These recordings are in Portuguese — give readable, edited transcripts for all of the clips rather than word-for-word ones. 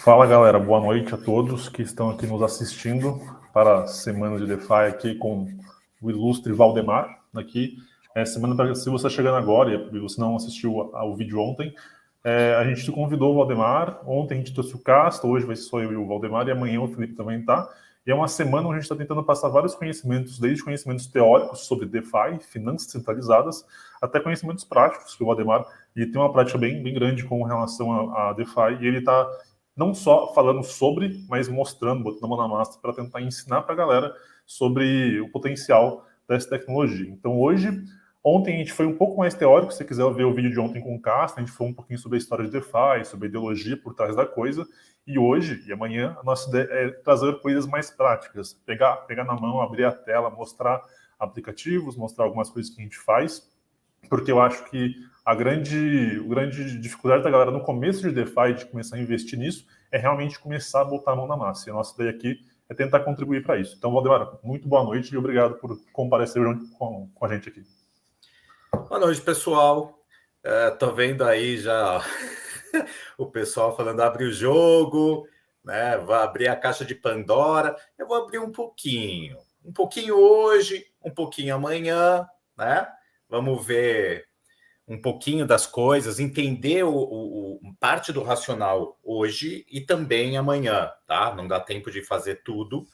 Fala galera, boa noite a todos que estão aqui nos assistindo para a semana de DeFi aqui com o ilustre Valdemar aqui. Se você está chegando agora e você não assistiu ao vídeo ontem, a gente te convidou o Valdemar. Ontem a gente trouxe o Casta, hoje vai ser só eu e o Valdemar e amanhã o Felipe também tá. E é uma semana onde a gente está tentando passar vários conhecimentos, desde conhecimentos teóricos sobre DeFi, finanças centralizadas, até conhecimentos práticos, que o Valdemar ele tem uma prática bem grande com relação a DeFi, e ele está não só falando sobre, mas mostrando, botando a mão na massa para tentar ensinar para a galera sobre o potencial dessa tecnologia. Então ontem a gente foi um pouco mais teórico, se você quiser ver o vídeo de ontem com o Casta, a gente falou um pouquinho sobre a história de DeFi, sobre a ideologia por trás da coisa, e hoje e amanhã a nossa ideia é trazer coisas mais práticas, pegar na mão, abrir a tela, mostrar aplicativos, mostrar algumas coisas que a gente faz, porque eu acho que a grande dificuldade da galera no começo de DeFi, de começar a investir nisso, é realmente começar a botar a mão na massa. E a nossa ideia aqui é tentar contribuir para isso. Então, Valdemar, muito boa noite e obrigado por comparecer com a gente aqui. Boa noite, pessoal. Tô vendo aí já o pessoal falando abre o jogo, né? Vai abrir a caixa de Pandora. Eu vou abrir um pouquinho hoje, um pouquinho amanhã, né? Vamos ver um pouquinho das coisas, entender parte do racional hoje e também amanhã, tá? Não dá tempo de fazer tudo.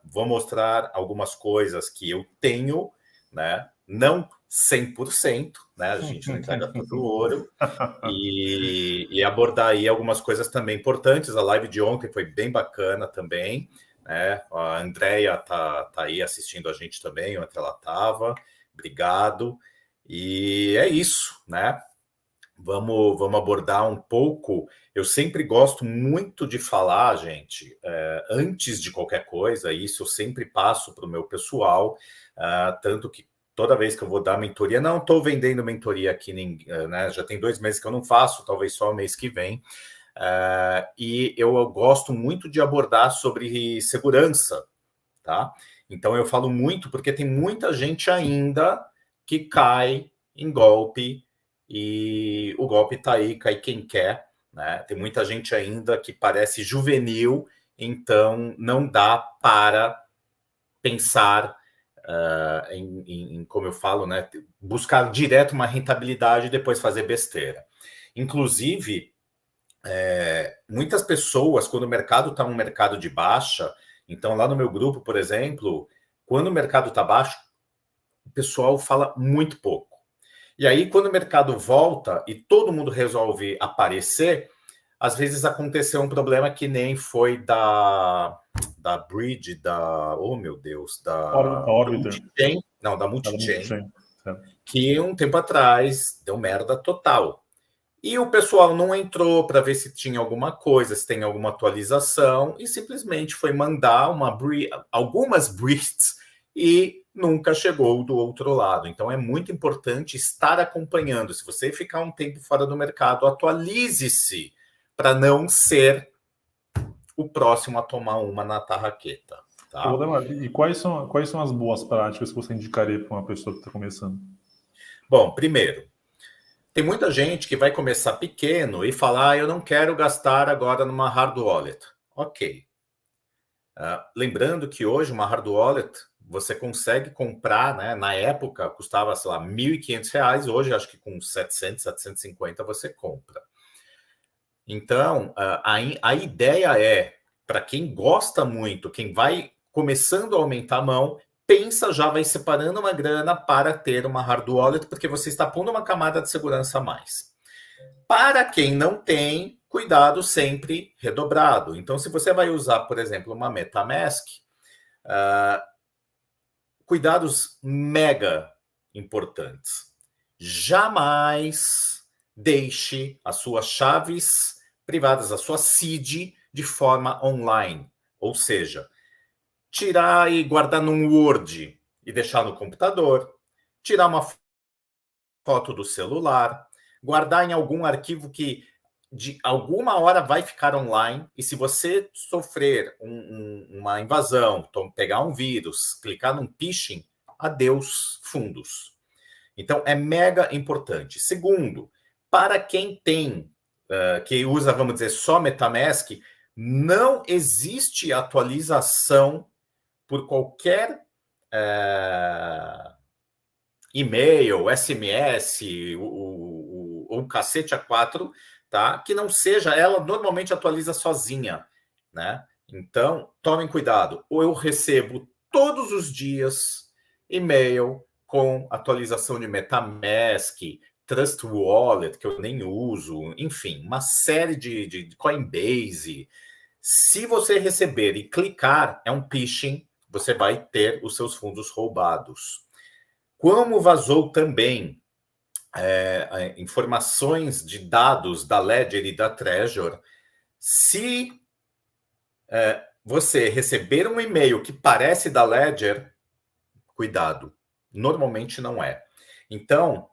Vou mostrar algumas coisas que eu tenho, né? Não 100%, né? A gente não entrega todo o ouro. E abordar aí algumas coisas também importantes. A live de ontem foi bem bacana também, né? A Andrea tá aí assistindo a gente também, onde ela estava. Obrigado. E é isso, né? Vamos abordar um pouco. Eu sempre gosto muito de falar, gente, antes de qualquer coisa, isso eu sempre passo para o meu pessoal, tanto que toda vez que eu vou dar mentoria, não estou vendendo mentoria aqui, né, já tem 2 meses que eu não faço, talvez só o mês que vem, e eu gosto muito de abordar sobre segurança, tá? Então eu falo muito porque tem muita gente ainda que cai em golpe, e o golpe está aí, cai quem quer, né? Tem muita gente ainda que parece juvenil, então não dá para pensar como eu falo, né? Buscar direto uma rentabilidade e depois fazer besteira. Inclusive, muitas pessoas, quando o mercado está um mercado de baixa, então lá no meu grupo, por exemplo, quando o mercado está baixo, o pessoal fala muito pouco. E aí, quando o mercado volta e todo mundo resolve aparecer, às vezes aconteceu um problema que nem foi da Bridge, oh meu Deus, da Orbiter. Multichain, não, da Multichain, que um tempo atrás deu merda total. E o pessoal não entrou para ver se tinha alguma coisa, se tem alguma atualização, e simplesmente foi mandar algumas briefs e nunca chegou do outro lado. Então é muito importante estar acompanhando. Se você ficar um tempo fora do mercado, atualize-se para não ser o próximo a tomar uma na tarraqueta. Tá? Valdemar, e quais são as boas práticas que você indicaria para uma pessoa que está começando? Bom, primeiro, tem muita gente que vai começar pequeno e falar, eu não quero gastar agora numa hard wallet. Ok. Lembrando que hoje uma hard wallet você consegue comprar, né? Na época custava, sei lá, R$1.500, hoje acho que com 700, 750 você compra. Então, a ideia é, para quem gosta muito, quem vai começando a aumentar a mão, pensa, já vai separando uma grana para ter uma hard wallet, porque você está pondo uma camada de segurança a mais. Para quem não tem, cuidado sempre redobrado. Então, se você vai usar, por exemplo, uma MetaMask, cuidados mega importantes. Jamais deixe as suas chaves privadas, a sua seed, de forma online. Ou seja, tirar e guardar num Word e deixar no computador, tirar uma foto do celular, guardar em algum arquivo que de alguma hora vai ficar online, e se você sofrer uma invasão, pegar um vírus, clicar num phishing, adeus fundos. Então, é mega importante. Segundo, para quem tem que usa, vamos dizer, só MetaMask, não existe atualização por qualquer e-mail, SMS, ou cacete A4, tá? Que não seja, ela normalmente atualiza sozinha, né? Então, tomem cuidado. Ou eu recebo todos os dias e-mail com atualização de MetaMask, Trust Wallet, que eu nem uso, enfim, uma série de Coinbase. Se você receber e clicar, é um phishing, você vai ter os seus fundos roubados. Como vazou também informações de dados da Ledger e da Trezor, se você receber um e-mail que parece da Ledger, cuidado, normalmente não é. Então,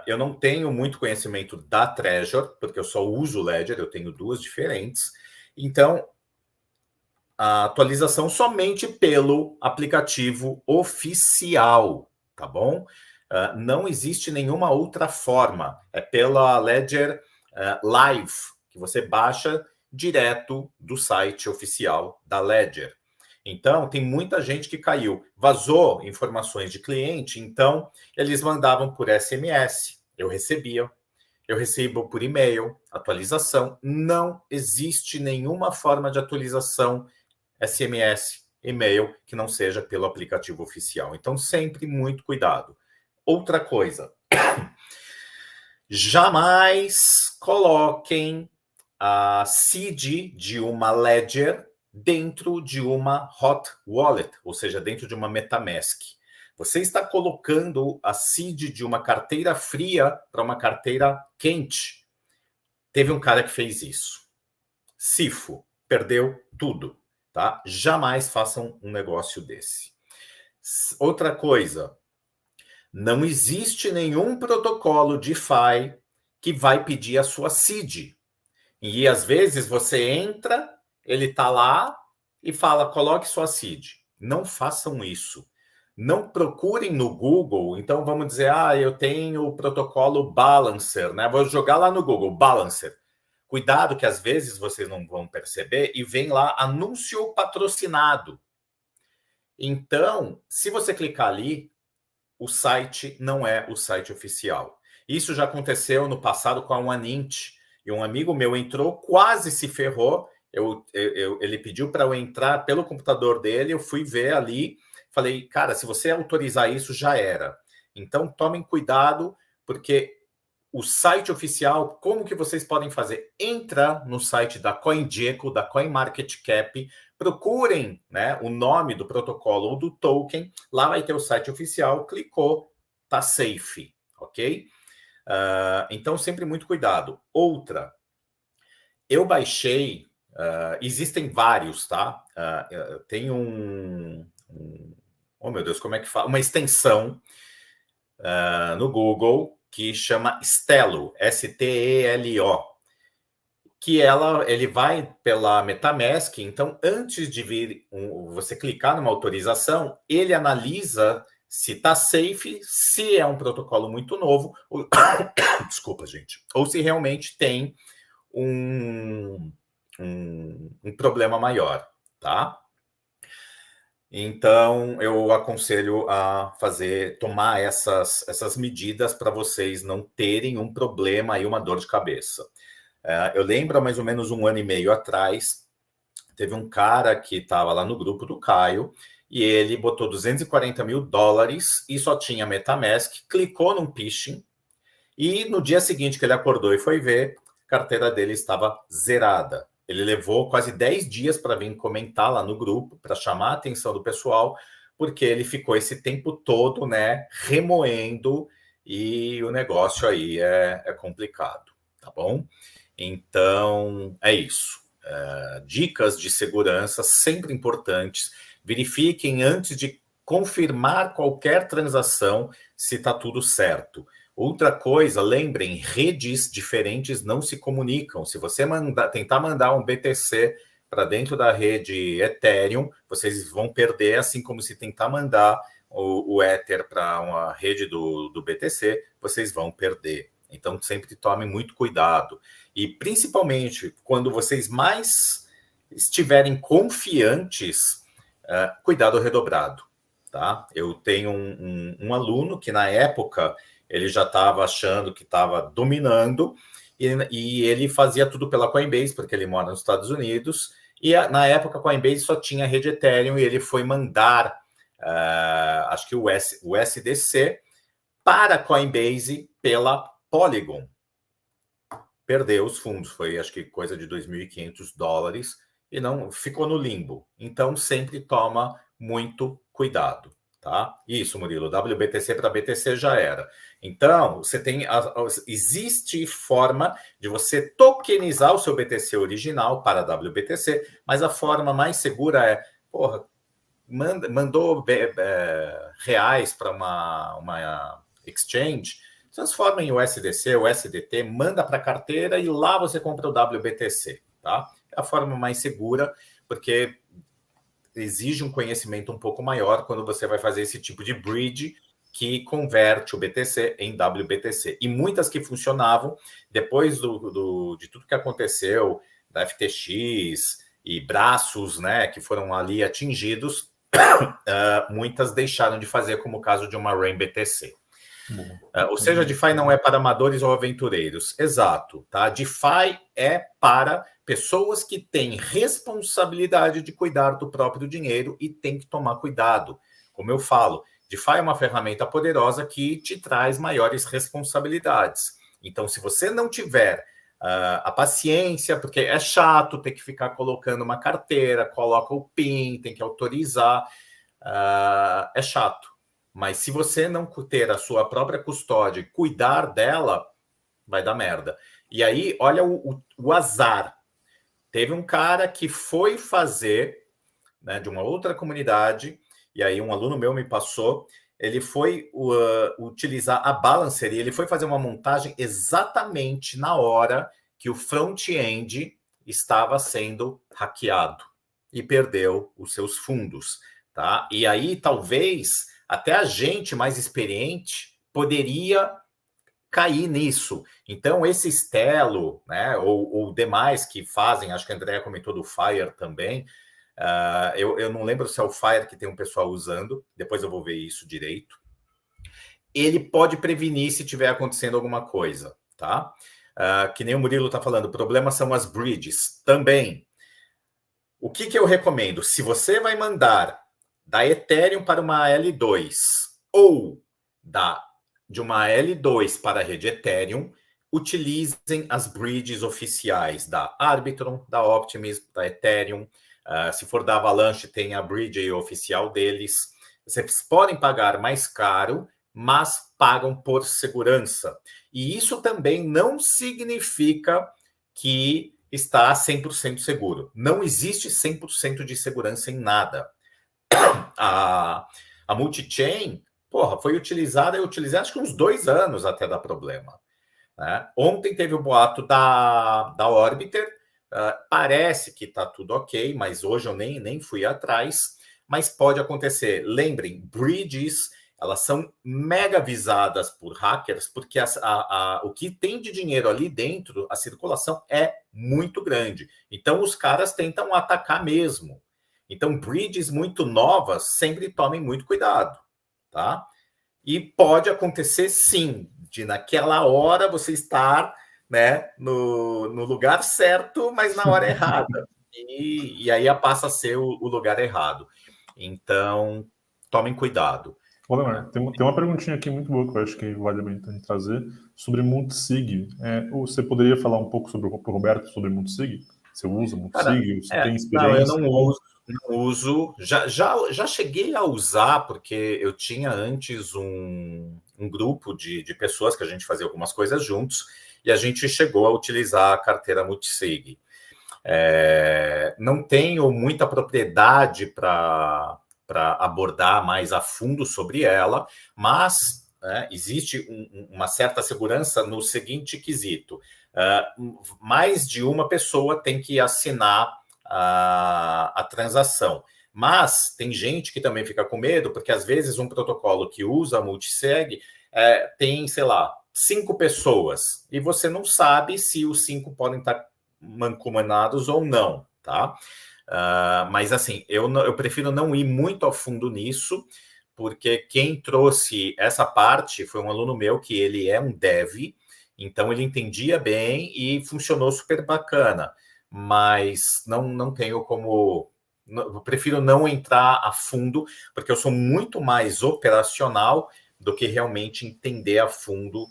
eu não tenho muito conhecimento da Trezor, porque eu só uso Ledger, eu tenho duas diferentes. Então, a atualização somente pelo aplicativo oficial, tá bom? Não existe nenhuma outra forma. É pela Ledger Live, que você baixa direto do site oficial da Ledger. Então, tem muita gente que caiu. Vazou informações de cliente, então eles mandavam por SMS. Eu recebia. Eu recebo por e-mail, atualização. Não existe nenhuma forma de atualização SMS, e-mail, que não seja pelo aplicativo oficial. Então, sempre muito cuidado. Outra coisa, jamais coloquem a seed de uma Ledger dentro de uma hot wallet, ou seja, dentro de uma MetaMask. Você está colocando a seed de uma carteira fria para uma carteira quente. Teve um cara que fez isso. Cifo, perdeu tudo, tá? Jamais façam um negócio desse. Outra coisa, não existe nenhum protocolo DeFi que vai pedir a sua seed. E às vezes você entra, ele está lá e fala, coloque sua seed. Não façam isso. Não procurem no Google. Então vamos dizer, eu tenho o protocolo Balancer, né? Vou jogar lá no Google, Balancer. Cuidado que às vezes vocês não vão perceber e vem lá anúncio patrocinado. Então, se você clicar ali, o site não é o site oficial. Isso já aconteceu no passado com a OneInt. E um amigo meu entrou, quase se ferrou. Ele pediu para eu entrar pelo computador dele, eu fui ver ali, falei, cara, se você autorizar isso, já era. Então, tomem cuidado, porque o site oficial, como que vocês podem fazer? Entra no site da CoinGecko, da CoinMarketCap, procurem, né, o nome do protocolo ou do token, lá vai ter o site oficial, clicou, tá safe, ok? Então, sempre muito cuidado. Outra, eu baixei, existem vários, tá? Tem oh meu Deus, como é que fala? Uma extensão no Google que chama Stelo, S-T-E-L-O, que ele vai pela MetaMask. Então, antes de vir você clicar numa autorização, ele analisa se está safe, se é um protocolo muito novo, ou... desculpa, gente, ou se realmente tem um problema maior, tá? Então, eu aconselho a tomar essas medidas para vocês não terem um problema e uma dor de cabeça. Eu lembro, há mais ou menos 1 ano e meio atrás, teve um cara que estava lá no grupo do Caio e ele botou $240 mil e só tinha MetaMask, clicou num phishing e no dia seguinte que ele acordou e foi ver, a carteira dele estava zerada. Ele levou quase 10 dias para vir comentar lá no grupo, para chamar a atenção do pessoal, porque ele ficou esse tempo todo, né, remoendo, e o negócio aí é complicado, tá bom? Então, é isso. Dicas de segurança sempre importantes. Verifiquem antes de confirmar qualquer transação se está tudo certo. Outra coisa, lembrem, redes diferentes não se comunicam. Se você tentar mandar um BTC para dentro da rede Ethereum, vocês vão perder, assim como se tentar mandar o Ether para uma rede do BTC, vocês vão perder. Então, sempre tomem muito cuidado. E, principalmente, quando vocês mais estiverem confiantes, cuidado redobrado, tá? Eu tenho um aluno que, na época, ele já estava achando que estava dominando, e ele fazia tudo pela Coinbase, porque ele mora nos Estados Unidos, e na época a Coinbase só tinha rede Ethereum, e ele foi mandar, acho que o USDC, para a Coinbase pela Polygon. Perdeu os fundos, foi acho que coisa de $2.500, e não ficou no limbo. Então, sempre toma muito cuidado, tá? Isso, Murilo, WBTC para BTC já era. Então, você tem existe forma de você tokenizar o seu BTC original para WBTC, mas a forma mais segura é, mandou reais para uma exchange, transforma em USDC, USDT, manda para a carteira e lá você compra o WBTC, tá? É a forma mais segura, porque exige um conhecimento um pouco maior quando você vai fazer esse tipo de bridge que converte o BTC em WBTC. E muitas que funcionavam, depois de tudo que aconteceu, da FTX e braços, né, que foram ali atingidos, muitas deixaram de fazer, como o caso de uma Rain BTC. Ou seja, DeFi não é para amadores ou aventureiros. Exato, tá? DeFi é para pessoas que têm responsabilidade de cuidar do próprio dinheiro e tem que tomar cuidado. Como eu falo, DeFi é uma ferramenta poderosa que te traz maiores responsabilidades. Então, se você não tiver a paciência, porque é chato ter que ficar colocando uma carteira, coloca o PIN, tem que autorizar, é chato. Mas se você não ter a sua própria custódia e cuidar dela, vai dar merda. E aí, olha o azar. Teve um cara que foi fazer, né, de uma outra comunidade, e aí um aluno meu me passou, ele foi utilizar a Balancer e ele foi fazer uma montagem exatamente na hora que o front-end estava sendo hackeado e perdeu os seus fundos, tá? E aí, talvez, até a gente mais experiente poderia cair nisso. Então, esse Stelo, né, ou demais que fazem, acho que a Andrea comentou do Fire também, eu não lembro se é o Fire que tem um pessoal usando, depois eu vou ver isso direito. Ele pode prevenir se tiver acontecendo alguma coisa, tá? Que nem o Murilo está falando, o problema são as bridges também. O que eu recomendo? Se você vai mandar da Ethereum para uma L2 ou de uma L2 para a rede Ethereum, utilizem as bridges oficiais da Arbitrum, da Optimism, da Ethereum. Se for da Avalanche, tem a bridge oficial deles. Vocês podem pagar mais caro, mas pagam por segurança. E isso também não significa que está 100% seguro. Não existe 100% de segurança em nada. A multi-chain, foi utilizada, eu utilizei acho que uns 2 anos até dar problema. Né? Ontem teve o boato da Orbiter, parece que está tudo ok, mas hoje eu nem fui atrás, mas pode acontecer. Lembrem, bridges, elas são mega visadas por hackers, porque o que tem de dinheiro ali dentro, a circulação é muito grande. Então, os caras tentam atacar mesmo. Então, bridges muito novas, sempre tomem muito cuidado, tá? E pode acontecer, sim, de naquela hora você estar, né, no lugar certo, mas na hora errada. E aí passa a ser o lugar errado. Então, tomem cuidado. Olha, tem uma perguntinha aqui muito boa que eu acho que vale a pena trazer sobre multisig. Você poderia falar um pouco sobre o Roberto sobre multisig? Você usa multisig? Você tem experiência? Não, eu não uso. Já cheguei a usar, porque eu tinha antes um grupo de pessoas que a gente fazia algumas coisas juntos, e a gente chegou a utilizar a carteira multisig. Não tenho muita propriedade para abordar mais a fundo sobre ela, mas existe uma certa segurança no seguinte quesito. Mais de uma pessoa tem que assinar a transação. Mas tem gente que também fica com medo, porque às vezes um protocolo que usa a multisig tem, sei lá, 5 pessoas, e você não sabe se os 5 podem estar mancomunados ou não, tá? Mas assim, eu prefiro não ir muito a fundo nisso, porque quem trouxe essa parte foi um aluno meu que ele é um dev, então ele entendia bem e funcionou super bacana, mas não tenho como... Eu prefiro não entrar a fundo, porque eu sou muito mais operacional do que realmente entender a fundo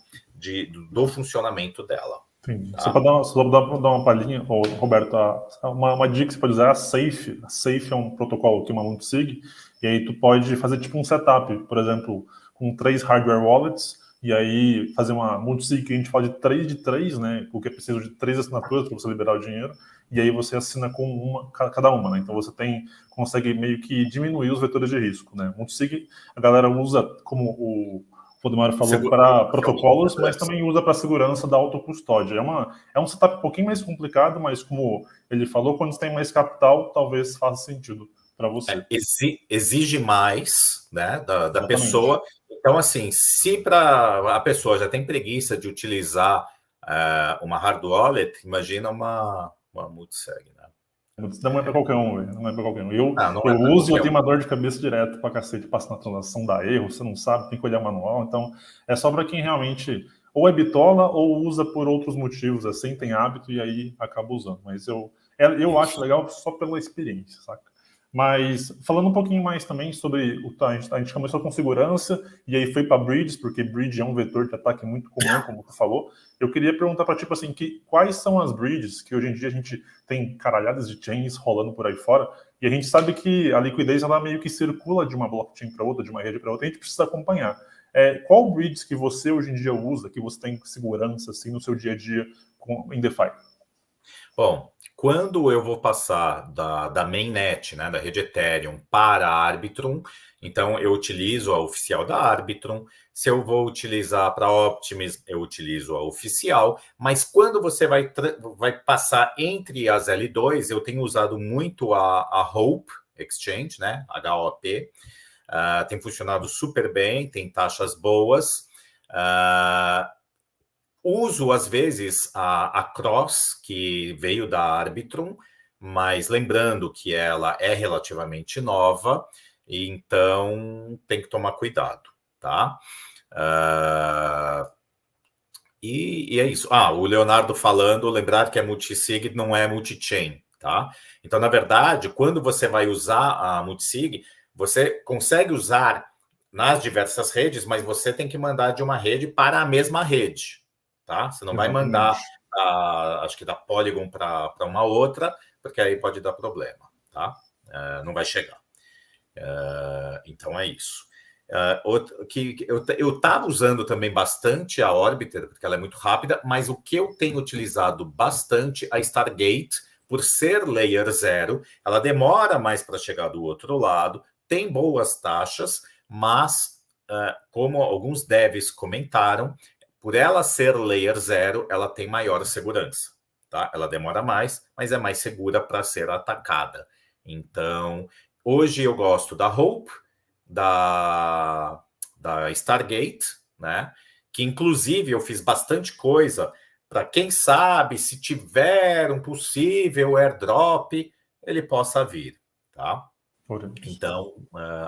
do funcionamento dela. Entendi. Tá? Só para dar uma palhinha, Roberto, uma dica que você pode usar é a Safe. A Safe é um protocolo que uma multisig, e aí tu pode fazer tipo um setup, por exemplo, com 3 hardware wallets, e aí fazer uma multisig que a gente fala de 3 de 3, né? Porque precisa de 3 assinaturas para você liberar o dinheiro, e aí você assina com cada uma, né? Então você consegue meio que diminuir os vetores de risco, né? Multisig a galera usa como o Waldemar falou para protocolos, mas também usa para segurança da autocustódia. É um setup um pouquinho mais complicado, mas como ele falou, quando você tem mais capital, talvez faça sentido para você. Exige mais, né, da pessoa. Então, assim, se a pessoa já tem preguiça de utilizar uma hard wallet, imagina uma multisig, né? Não é para qualquer um, velho. Não é para qualquer um. Eu é uso e eu tenho uma dor de cabeça direto para cacete. Passa na transação, dá erro, você não sabe, tem que olhar manual. Então, é só para quem realmente ou é bitola ou usa por outros motivos, assim, tem hábito e aí acaba usando. Mas eu acho legal só pela experiência, saca? Mas falando um pouquinho mais também sobre a gente começou com segurança e aí foi para bridges, porque bridge é um vetor de ataque muito comum, como tu falou. Eu queria perguntar para tipo assim, quais são as bridges que hoje em dia a gente tem caralhadas de chains rolando por aí fora, e a gente sabe que a liquidez ela meio que circula de uma blockchain para outra, de uma rede para outra, e a gente precisa acompanhar. Qual bridges que você hoje em dia usa, que você tem segurança assim no seu dia a dia em DeFi? Bom, quando eu vou passar da mainnet, né, da rede Ethereum, para a Arbitrum, então eu utilizo a oficial da Arbitrum. Se eu vou utilizar para Optimism, eu utilizo a oficial. Mas quando você vai passar entre as L2, eu tenho usado muito a Hope Exchange, né, HOP. Tem funcionado super bem, tem taxas boas. Uso, às vezes, a Cross, que veio da Arbitrum, mas lembrando que ela é relativamente nova, então tem que tomar cuidado, tá? E é isso. O Leonardo falando, lembrar que a multisig não é multichain, tá? Então, na verdade, quando você vai usar a multisig, você consegue usar nas diversas redes, mas você tem que mandar de uma rede para a mesma rede, tá? Você não vai mandar, acho que da Polygon para uma outra, porque aí pode dar problema, tá? Não vai chegar. Então é isso. Eu estava usando também bastante a Orbiter, porque ela é muito rápida, mas o que eu tenho utilizado bastante, a Stargate, por ser Layer 0, ela demora mais para chegar do outro lado, tem boas taxas, mas, como alguns devs comentaram, por ela ser Layer 0, ela tem maior segurança. Tá? Ela demora mais, mas é mais segura para ser atacada. Então, hoje eu gosto da Hope, da Stargate, né? Que inclusive eu fiz bastante coisa para quem sabe, se tiver um possível airdrop, ele possa vir, tá? Então,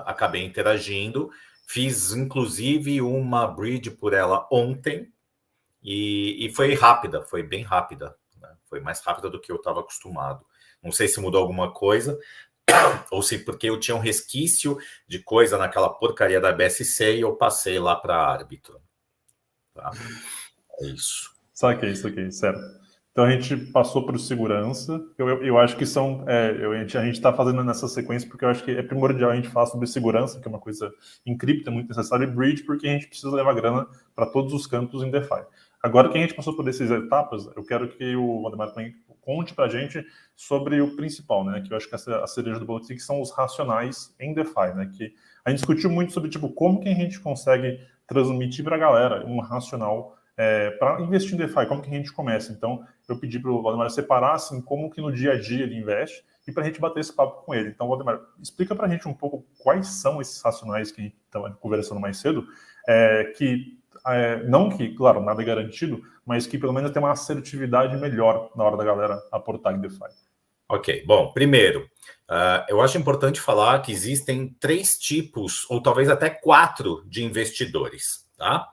acabei interagindo, fiz inclusive uma bridge por ela ontem e foi rápida, foi bem rápida, né? Foi mais rápida do que eu estava acostumado. Não sei se mudou alguma coisa, ou se porque eu tinha um resquício de coisa naquela porcaria da BSC e eu passei lá para árbitro. Tá? É isso. Saquei, certo. Então a gente passou por segurança. Eu acho que a gente está fazendo nessa sequência porque eu acho que é primordial a gente falar sobre segurança, que é uma coisa em cripto, é muito necessário, e bridge, porque a gente precisa levar grana para todos os campos em DeFi. Agora que a gente passou por essas etapas, eu quero que o Waldemar também conte para a gente sobre o principal, né? Que eu acho que a cereja do bolo, que são os racionais em DeFi, né? Que a gente discutiu muito sobre tipo como que a gente consegue transmitir para a galera um racional para investir em DeFi, como que a gente começa? Então, eu pedi para o Waldemar separar assim, como que no dia a dia ele investe e para a gente bater esse papo com ele. Então, Waldemar, explica para a gente um pouco quais são esses racionais que a gente estava conversando mais cedo, que não que, claro, nada é garantido, mas que pelo menos tem uma assertividade melhor na hora da galera aportar em DeFi. Ok, bom, primeiro, eu acho importante falar que existem 3 tipos, ou talvez até 4, de investidores, tá?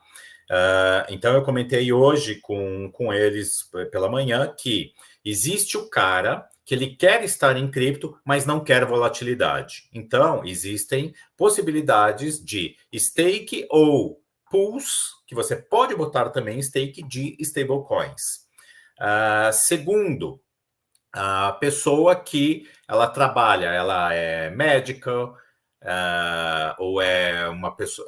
Então, eu comentei hoje com eles pela manhã que existe o cara que ele quer estar em cripto, mas não quer volatilidade. Então, existem possibilidades de stake ou pools, que você pode botar também stake de stablecoins. Segundo, a pessoa que ela trabalha, ela é médica, ou é uma pessoa,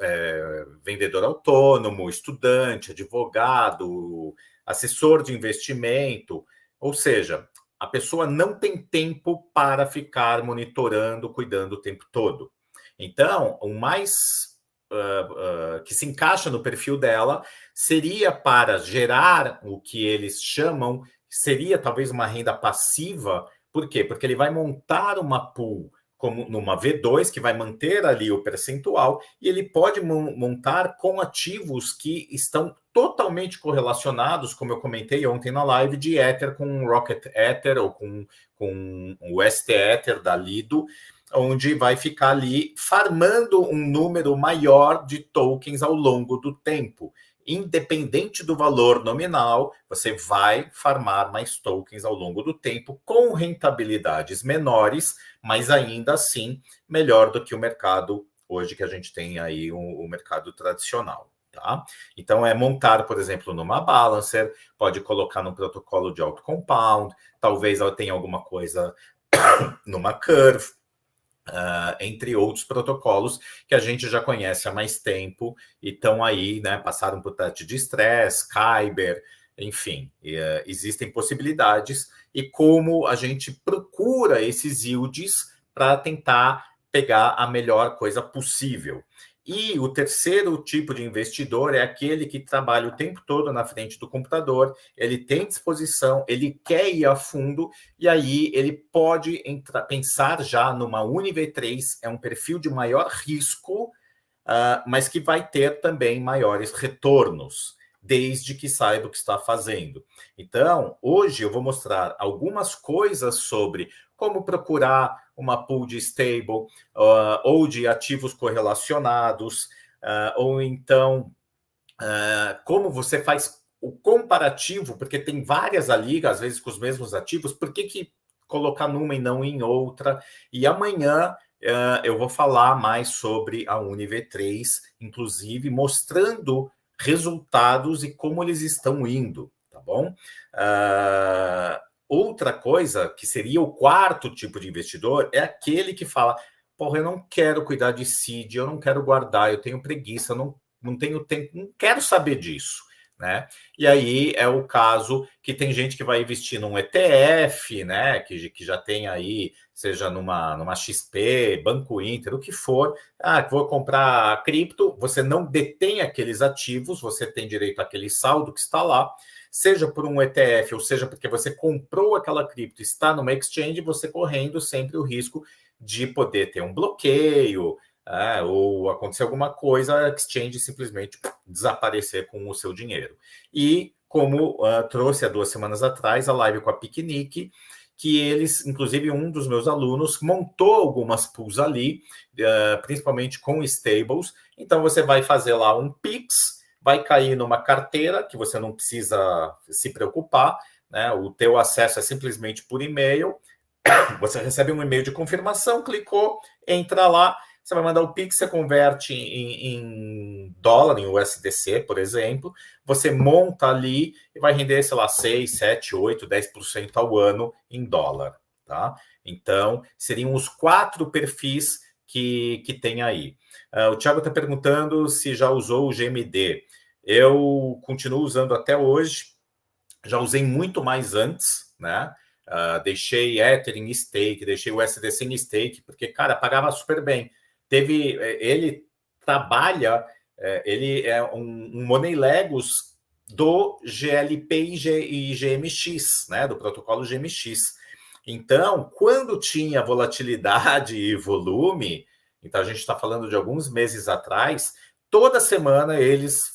vendedor autônomo, estudante, advogado, assessor de investimento, ou seja, a pessoa não tem tempo para ficar monitorando, cuidando o tempo todo. Então, o mais que se encaixa no perfil dela seria para gerar o que eles chamam, seria talvez uma renda passiva. Por quê? Porque ele vai montar uma pool como numa V2, que vai manter ali o percentual, e ele pode montar com ativos que estão totalmente correlacionados, como eu comentei ontem na live, de Ether com Rocket Ether ou com o ST Ether da Lido, onde vai ficar ali farmando um número maior de tokens ao longo do tempo. Independente do valor nominal, você vai farmar mais tokens ao longo do tempo com rentabilidades menores, mas ainda assim melhor do que o mercado hoje que a gente tem aí, o mercado tradicional. Tá? Então, é montar, por exemplo, numa Balancer, pode colocar num protocolo de auto-compound, talvez ela tenha alguma coisa numa Curve, entre outros protocolos que a gente já conhece há mais tempo e estão aí, né, passaram por teste de estresse, Kyber, enfim, existem possibilidades, e como a gente procura esses yields para tentar pegar a melhor coisa possível. E o terceiro tipo de investidor é aquele que trabalha o tempo todo na frente do computador, ele tem disposição, ele quer ir a fundo, e aí ele pode pensar já numa UniV3, é um perfil de maior risco, mas que vai ter também maiores retornos, desde que saiba o que está fazendo. Então, hoje eu vou mostrar algumas coisas sobre como procurar uma pool de stable, ou de ativos correlacionados, ou então como você faz o comparativo, porque tem várias ali, às vezes com os mesmos ativos, por que colocar numa e não em outra? E amanhã eu vou falar mais sobre a UniV3, inclusive mostrando resultados e como eles estão indo, tá bom? Outra coisa, que seria o quarto tipo de investidor, é aquele que fala: porra, eu não quero cuidar de seed, eu não quero guardar, eu tenho preguiça, eu não tenho tempo, não quero saber disso, né? E aí é o caso que tem gente que vai investir num ETF, né? Que já tem aí, seja numa XP, Banco Inter, o que for. Vou comprar cripto, você não detém aqueles ativos, você tem direito àquele saldo que está lá, seja por um ETF, ou seja porque você comprou aquela cripto, está numa exchange, você correndo sempre o risco de poder ter um bloqueio, ou acontecer alguma coisa, a exchange simplesmente desaparecer com o seu dinheiro. E como trouxe há 2 semanas atrás a live com a Piquenique, que eles, inclusive um dos meus alunos, montou algumas pools ali, principalmente com stables. Então você vai fazer lá um Pix, vai cair numa carteira que você não precisa se preocupar, né? O teu acesso é simplesmente por e-mail. Você recebe um e-mail de confirmação, clicou, entra lá, você vai mandar o Pix, você converte em dólar, em USDC, por exemplo, você monta ali e vai render, sei lá, 6, 7, 8, 10% ao ano em dólar, tá? Então, seriam os 4 perfis que tem aí. O Thiago está perguntando se já usou o GMD. Eu continuo usando até hoje, já usei muito mais antes, né? Deixei Ether em stake, deixei o USDC em stake, porque, cara, pagava super bem. Ele trabalha, ele é um Money Legos do GLP e GMX, né? Do protocolo GMX. Então, quando tinha volatilidade e volume, então a gente está falando de alguns meses atrás, toda semana eles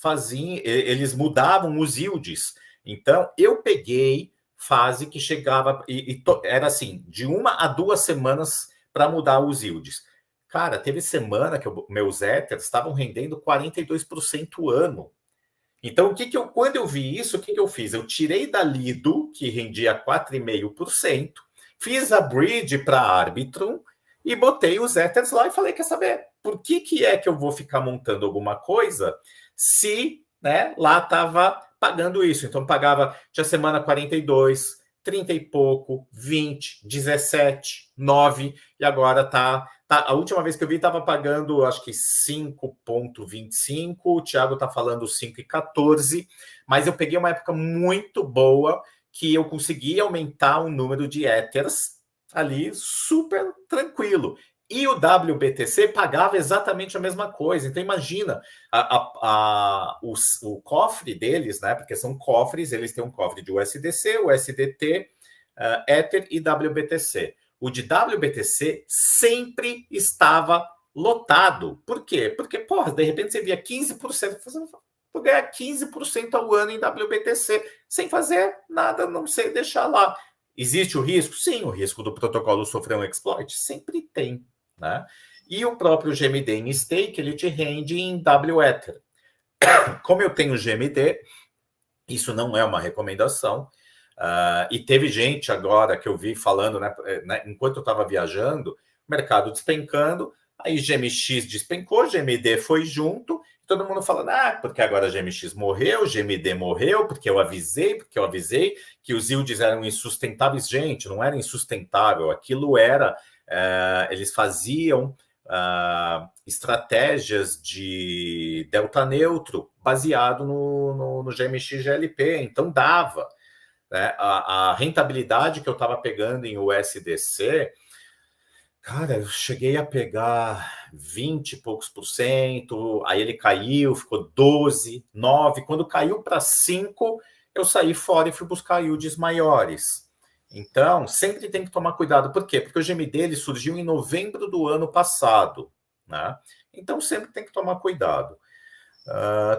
mudavam os yields. Então, eu peguei fase que chegava, era assim, de 1 a 2 semanas para mudar os yields. Cara, teve semana que meus Ethers estavam rendendo 42% ano. Então, quando eu vi isso, o que eu fiz? Eu tirei da Lido, que rendia 4,5%, fiz a bridge para Arbitrum e botei os Ethers lá e falei, quer saber, por que é que eu vou ficar montando alguma coisa se, né, lá estava pagando isso? Então, pagava, tinha semana 42, 30 e pouco, 20, 17, 9, e agora a última vez que eu vi estava pagando, acho que 5,25, o Thiago está falando 5,14, mas eu peguei uma época muito boa que eu consegui aumentar o número de Ethers ali super tranquilo. E o WBTC pagava exatamente a mesma coisa. Então, imagina, o cofre deles, né? Porque são cofres, eles têm um cofre de USDC, USDT, Ether e WBTC. O de WBTC sempre estava lotado. Por quê? Porque, porra, de repente você via 15%, vou ganhar 15% ao ano em WBTC, sem fazer nada, não sei deixar lá. Existe o risco? Sim, o risco do protocolo sofrer um exploit? Sempre tem, né? E o próprio GMD em stake, ele te rende em WEther. Como eu tenho GMD, isso não é uma recomendação. E teve gente agora que eu vi falando, né, enquanto eu estava viajando, mercado despencando, aí GMX despencou, GMD foi junto, todo mundo falando, porque agora GMX morreu, GMD morreu, porque eu avisei que os yields eram insustentáveis. Gente, não era insustentável, aquilo era, eles faziam estratégias de delta neutro baseado no GMX GLP, então dava. Né? A rentabilidade que eu estava pegando em USDC, cara, eu cheguei a pegar 20 e poucos %, aí ele caiu, ficou 12, 9. Quando caiu para 5, eu saí fora e fui buscar yields maiores. Então, sempre tem que tomar cuidado. Por quê? Porque o GMD ele surgiu em novembro do ano passado. Né? Então, sempre tem que tomar cuidado.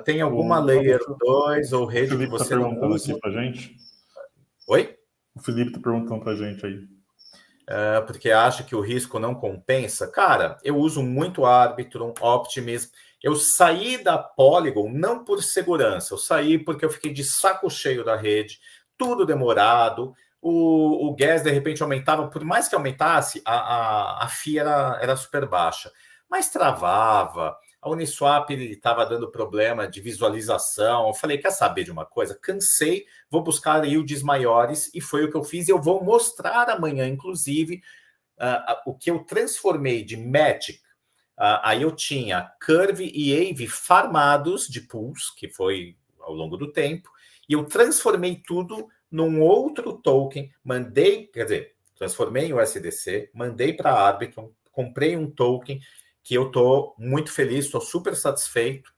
Tem alguma Layer 2 ou rede que você não usa? Aqui pra gente. Oi? O Felipe está perguntando para a gente aí. Porque acha que o risco não compensa. Cara, eu uso muito Arbitrum, Optimism. Eu saí da Polygon não por segurança, eu saí porque eu fiquei de saco cheio da rede, tudo demorado. O gas, de repente, aumentava, por mais que aumentasse, a FII era super baixa, mas travava. A Uniswap estava dando problema de visualização. Eu falei, quer saber de uma coisa? Cansei, vou buscar yields maiores, e foi o que eu fiz. E eu vou mostrar amanhã, inclusive, o que eu transformei de Matic. Aí eu tinha Curve e Aave farmados de pools, que foi ao longo do tempo, e eu transformei tudo num outro token, transformei em USDC, mandei para a Arbitrum, comprei um token, que eu estou muito feliz, estou super satisfeito.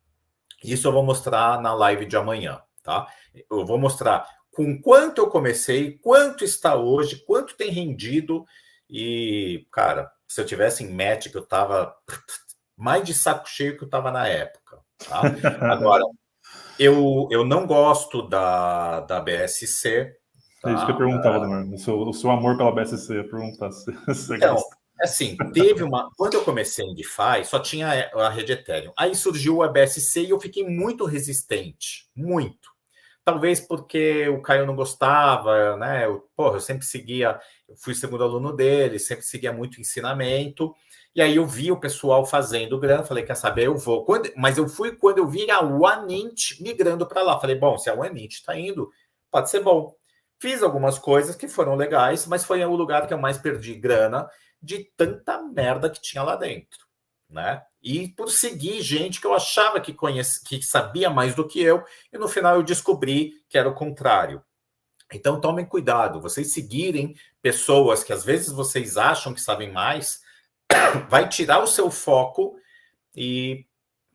Isso eu vou mostrar na live de amanhã, tá? Eu vou mostrar com quanto eu comecei, quanto está hoje, quanto tem rendido. E, cara, se eu tivesse em Matic, eu tava mais de saco cheio que eu tava na época, tá? Agora, eu não gosto da BSC. Tá? É isso que eu perguntava, né? O seu amor pela BSC, ia perguntar se você então, gosta. assim, quando eu comecei em DeFi, só tinha a rede Ethereum. Aí surgiu a BSC e eu fiquei muito resistente. Muito. Talvez porque o Caio não gostava, né? Eu sempre seguia, eu fui segundo aluno dele, sempre seguia muito ensinamento. E aí eu vi o pessoal fazendo grana, falei, quer saber, eu vou. Mas eu fui quando eu vi a OneInt migrando para lá. Falei, bom, se a OneInt está indo, pode ser bom. Fiz algumas coisas que foram legais, mas foi o lugar que eu mais perdi grana de tanta merda que tinha lá dentro, né? E por seguir gente que eu achava que sabia mais do que eu, e no final eu descobri que era o contrário. Então tomem cuidado, vocês seguirem pessoas que às vezes vocês acham que sabem mais, vai tirar o seu foco e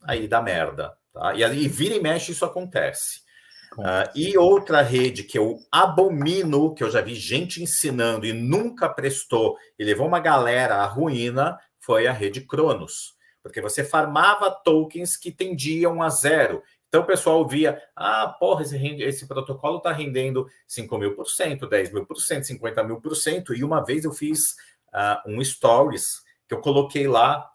aí dá merda, tá? E vira e mexe isso acontece. E outra rede que eu abomino, que eu já vi gente ensinando e nunca prestou, e levou uma galera à ruína, foi a rede Cronos. porque você farmava tokens que tendiam a zero. Então o pessoal via, porra, esse protocolo está rendendo 5.000%, 10.000%, 50.000%. E uma vez eu fiz um stories que eu coloquei lá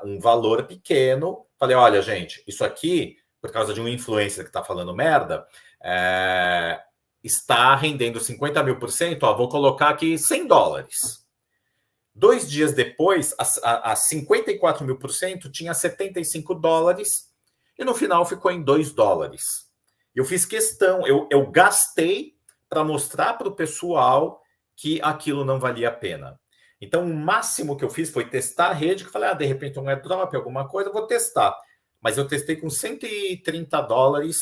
um valor pequeno. Falei, olha, gente, isso aqui, por causa de um influencer que está falando merda, está rendendo 50.000%, vou colocar aqui $100. 2 dias depois, a 54.000% tinha $75 e no final ficou em $2. Eu fiz questão, eu gastei para mostrar para o pessoal que aquilo não valia a pena. Então, o máximo que eu fiz foi testar a rede, que eu falei, de repente um airdrop, alguma coisa, eu vou testar. Mas eu testei com $130,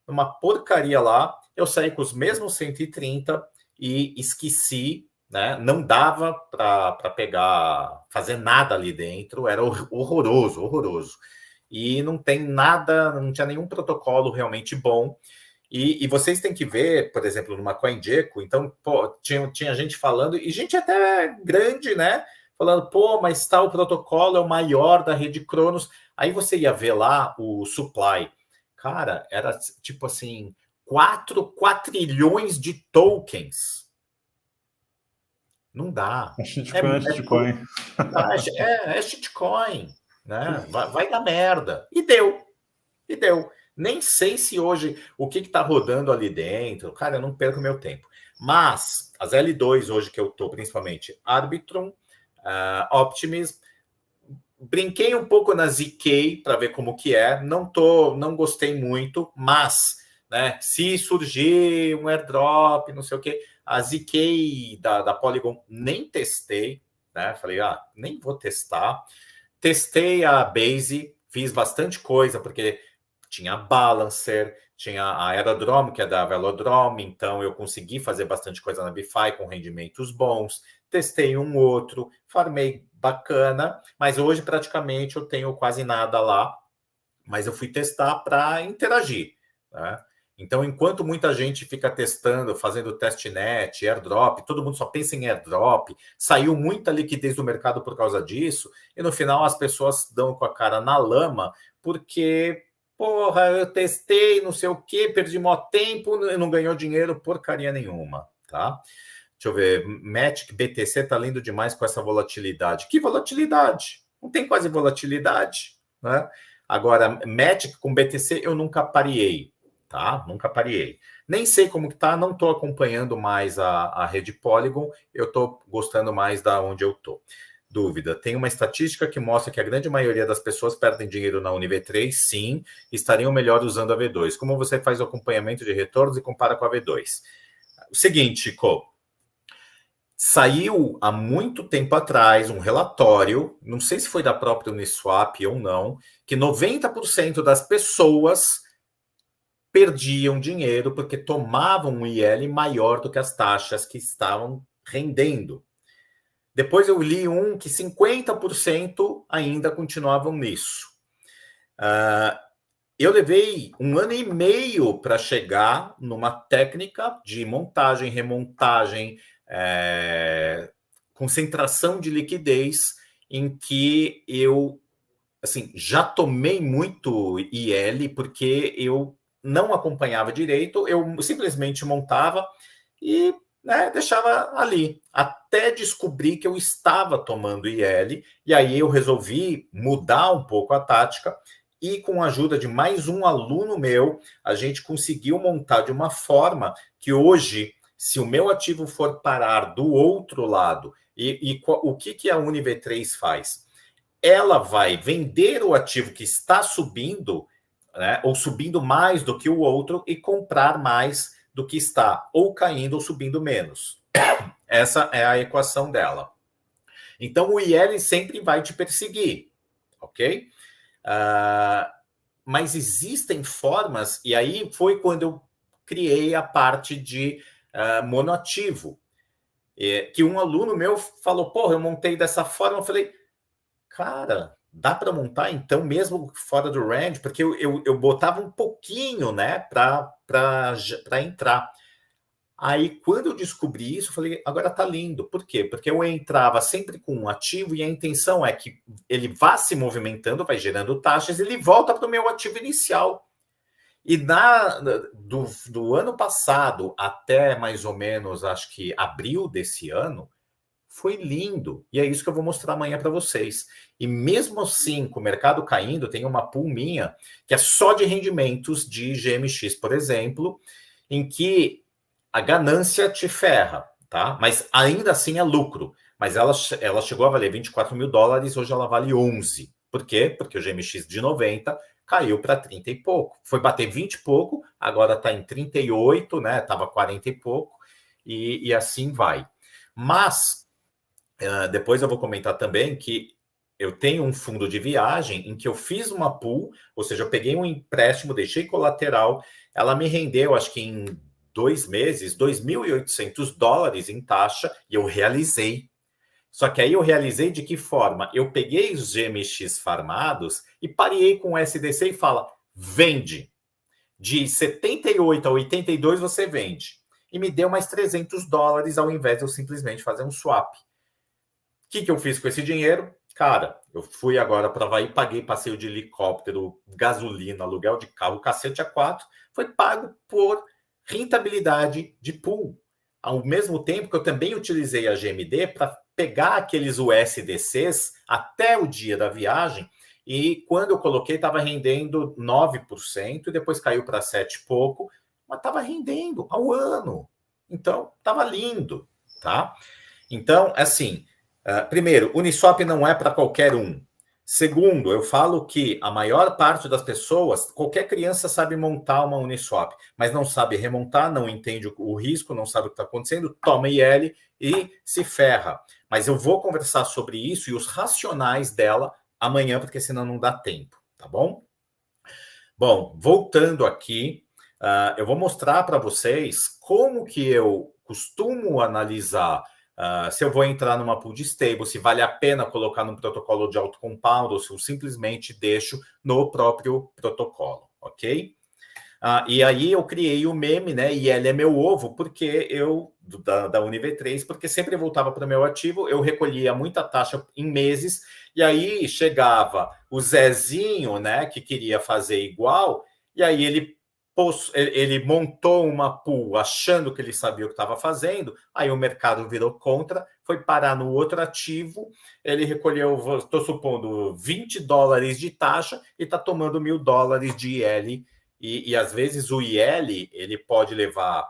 numa porcaria lá, eu saí com os mesmos 130 e esqueci, né? Não dava para fazer nada ali dentro, era horroroso, horroroso. E não tem nada, não tinha nenhum protocolo realmente bom. E vocês têm que ver, por exemplo, numa CoinGecko, então, tinha gente falando, e gente até grande, né? Falando, mas tal protocolo é o maior da rede Cronos. Aí você ia ver lá o supply. Cara, era tipo assim, 4 quatrilhões de tokens. Não dá. É shitcoin, é shitcoin. É shitcoin, né? Vai dar merda. E deu. Nem sei se hoje o que está rodando ali dentro. Cara, eu não perco meu tempo. Mas as L2 hoje que eu estou, principalmente Arbitrum, Optimism, brinquei um pouco na ZK para ver como que é. Não gostei muito, mas, né, se surgir um airdrop, não sei o que, a ZK da Polygon nem testei, né? Falei, nem vou testar. Testei a Base, fiz bastante coisa, porque tinha a Balancer, tinha a Aerodrome, que é da Velodrome, então eu consegui fazer bastante coisa na BiFi com rendimentos bons. Testei um outro, farmei bacana, mas hoje praticamente eu tenho quase nada lá, mas eu fui testar para interagir, né? Então, enquanto muita gente fica testando, fazendo testnet, airdrop, todo mundo só pensa em airdrop, saiu muita liquidez do mercado por causa disso, e no final as pessoas dão com a cara na lama, porque, eu testei, não sei o quê, perdi mó tempo, não ganhou dinheiro, porcaria nenhuma, tá? Deixa eu ver, Matic BTC tá lindo demais com essa volatilidade. Que volatilidade? Não tem quase volatilidade, né? Agora, Matic com BTC eu nunca pareei, tá? Nunca pareei. Nem sei como que tá, não tô acompanhando mais a rede Polygon, eu tô gostando mais da onde eu tô. Dúvida, tem uma estatística que mostra que a grande maioria das pessoas perdem dinheiro na UniV3, sim, estariam melhor usando a V2. Como você faz o acompanhamento de retornos e compara com a V2? O seguinte, Cole, saiu há muito tempo atrás um relatório, não sei se foi da própria Uniswap ou não, que 90% das pessoas perdiam dinheiro porque tomavam um IL maior do que as taxas que estavam rendendo. Depois eu li um que 50% ainda continuavam nisso. Eu levei 1 ano e meio para chegar numa técnica de montagem, remontagem, concentração de liquidez, em que eu já tomei muito IL, porque eu não acompanhava direito, eu simplesmente montava e deixava ali, até descobrir que eu estava tomando IL, e aí eu resolvi mudar um pouco a tática, e com a ajuda de mais um aluno meu, a gente conseguiu montar de uma forma que hoje, se o meu ativo for parar do outro lado, o que a UniV3 faz? Ela vai vender o ativo que está subindo, né, ou subindo mais do que o outro, e comprar mais do que está, ou caindo ou subindo menos. Essa é a equação dela. Então, o IL sempre vai te perseguir, ok? Mas existem formas, e aí foi quando eu criei a parte de monoativo, que um aluno meu falou, eu montei dessa forma. Eu falei, cara, dá para montar então mesmo fora do range? Porque eu botava um pouquinho, né, para entrar. Aí, quando eu descobri isso, eu falei, agora tá lindo. Por quê? Porque eu entrava sempre com um ativo e a intenção é que ele vá se movimentando, vai gerando taxas, e ele volta para o meu ativo inicial. E do ano passado até mais ou menos, acho que abril desse ano, foi lindo. E é isso que eu vou mostrar amanhã para vocês. E mesmo assim, com o mercado caindo, tem uma pool minha que é só de rendimentos de GMX, por exemplo, em que a ganância te ferra, tá? Mas ainda assim é lucro. Mas ela chegou a valer 24 mil dólares, hoje ela vale 11. Por quê? Porque o GMX de 90 caiu para 30 e pouco. Foi bater 20 e pouco, agora está em 38, né? Estava 40 e pouco, e assim vai. Mas depois eu vou comentar também que eu tenho um fundo de viagem em que eu fiz uma pool, ou seja, eu peguei um empréstimo, deixei colateral, ela me rendeu, acho que em 2 meses, 2.800 dólares em taxa, e eu realizei. Só que aí eu realizei de que forma? Eu peguei os GMX farmados e pareei com o SDC e fala, vende. De 78 a 82 você vende. E me deu mais 300 dólares ao invés de eu simplesmente fazer um swap. O que eu fiz com esse dinheiro? Cara, eu fui agora para Havaí, paguei passeio de helicóptero, gasolina, aluguel de carro, cacete A4, foi pago por rentabilidade de pool. Ao mesmo tempo que eu também utilizei a GMD para pegar aqueles USDCs até o dia da viagem, e quando eu coloquei estava rendendo 9%, e depois caiu para 7 e pouco, mas estava rendendo ao ano. Então, estava lindo, tá? Então, assim, primeiro, Uniswap não é para qualquer um. Segundo, eu falo que a maior parte das pessoas, qualquer criança sabe montar uma Uniswap, mas não sabe remontar, não entende o risco, não sabe o que está acontecendo, toma IL e se ferra. Mas eu vou conversar sobre isso e os racionais dela amanhã, porque senão não dá tempo, tá bom? Bom, voltando aqui, eu vou mostrar para vocês como que eu costumo analisar se eu vou entrar numa pool de stable, se vale a pena colocar num protocolo de auto-compound ou se eu simplesmente deixo no próprio protocolo, ok? E aí eu criei o meme, né? E ele é meu ovo, porque da UniV3, porque sempre voltava para o meu ativo, eu recolhia muita taxa em meses, e aí chegava o Zezinho, né? Que queria fazer igual, e aí ele montou uma pool achando que ele sabia o que estava fazendo, aí o mercado virou contra, foi parar no outro ativo, ele recolheu, estou supondo, 20 dólares de taxa e está tomando 1.000 dólares de IL. E às vezes o IL ele pode levar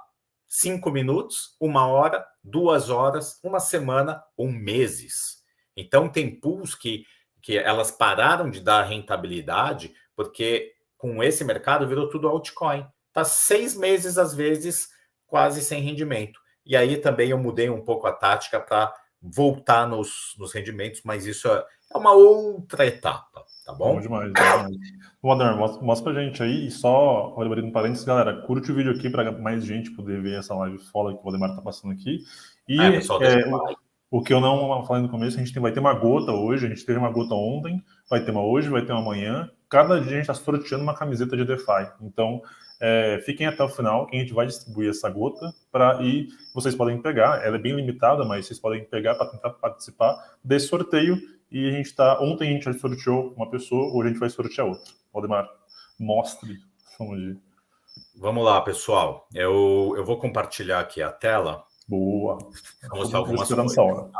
5 minutos, 1 hora, 2 horas, 1 semana ou meses. Então tem pools que elas pararam de dar rentabilidade porque com esse mercado virou tudo altcoin. Está 6 meses, às vezes, quase sem rendimento. E aí também eu mudei um pouco a tática para voltar nos rendimentos, mas isso é uma outra etapa, tá bom? Bom demais, bom demais. Bom, Adão, mostra pra gente aí, e só abrindo parênteses, galera, curte o vídeo aqui para mais gente poder ver essa live foda que o Valdemar tá passando aqui. E pessoal, o que eu não falei no começo, a gente vai ter uma gota hoje, a gente teve uma gota ontem, vai ter uma hoje, vai ter uma amanhã. Cada dia a gente está sorteando uma camiseta de DeFi. Então, fiquem até o final, que a gente vai distribuir essa gota e vocês podem pegar, ela é bem limitada, mas vocês podem pegar para tentar participar desse sorteio. E ontem a gente já sorteou uma pessoa, hoje a gente vai sortear outra. Valdemar, mostre. Vamos lá, pessoal. Eu vou compartilhar aqui a tela. Boa. Vou mostrar algumas coisas. Vamos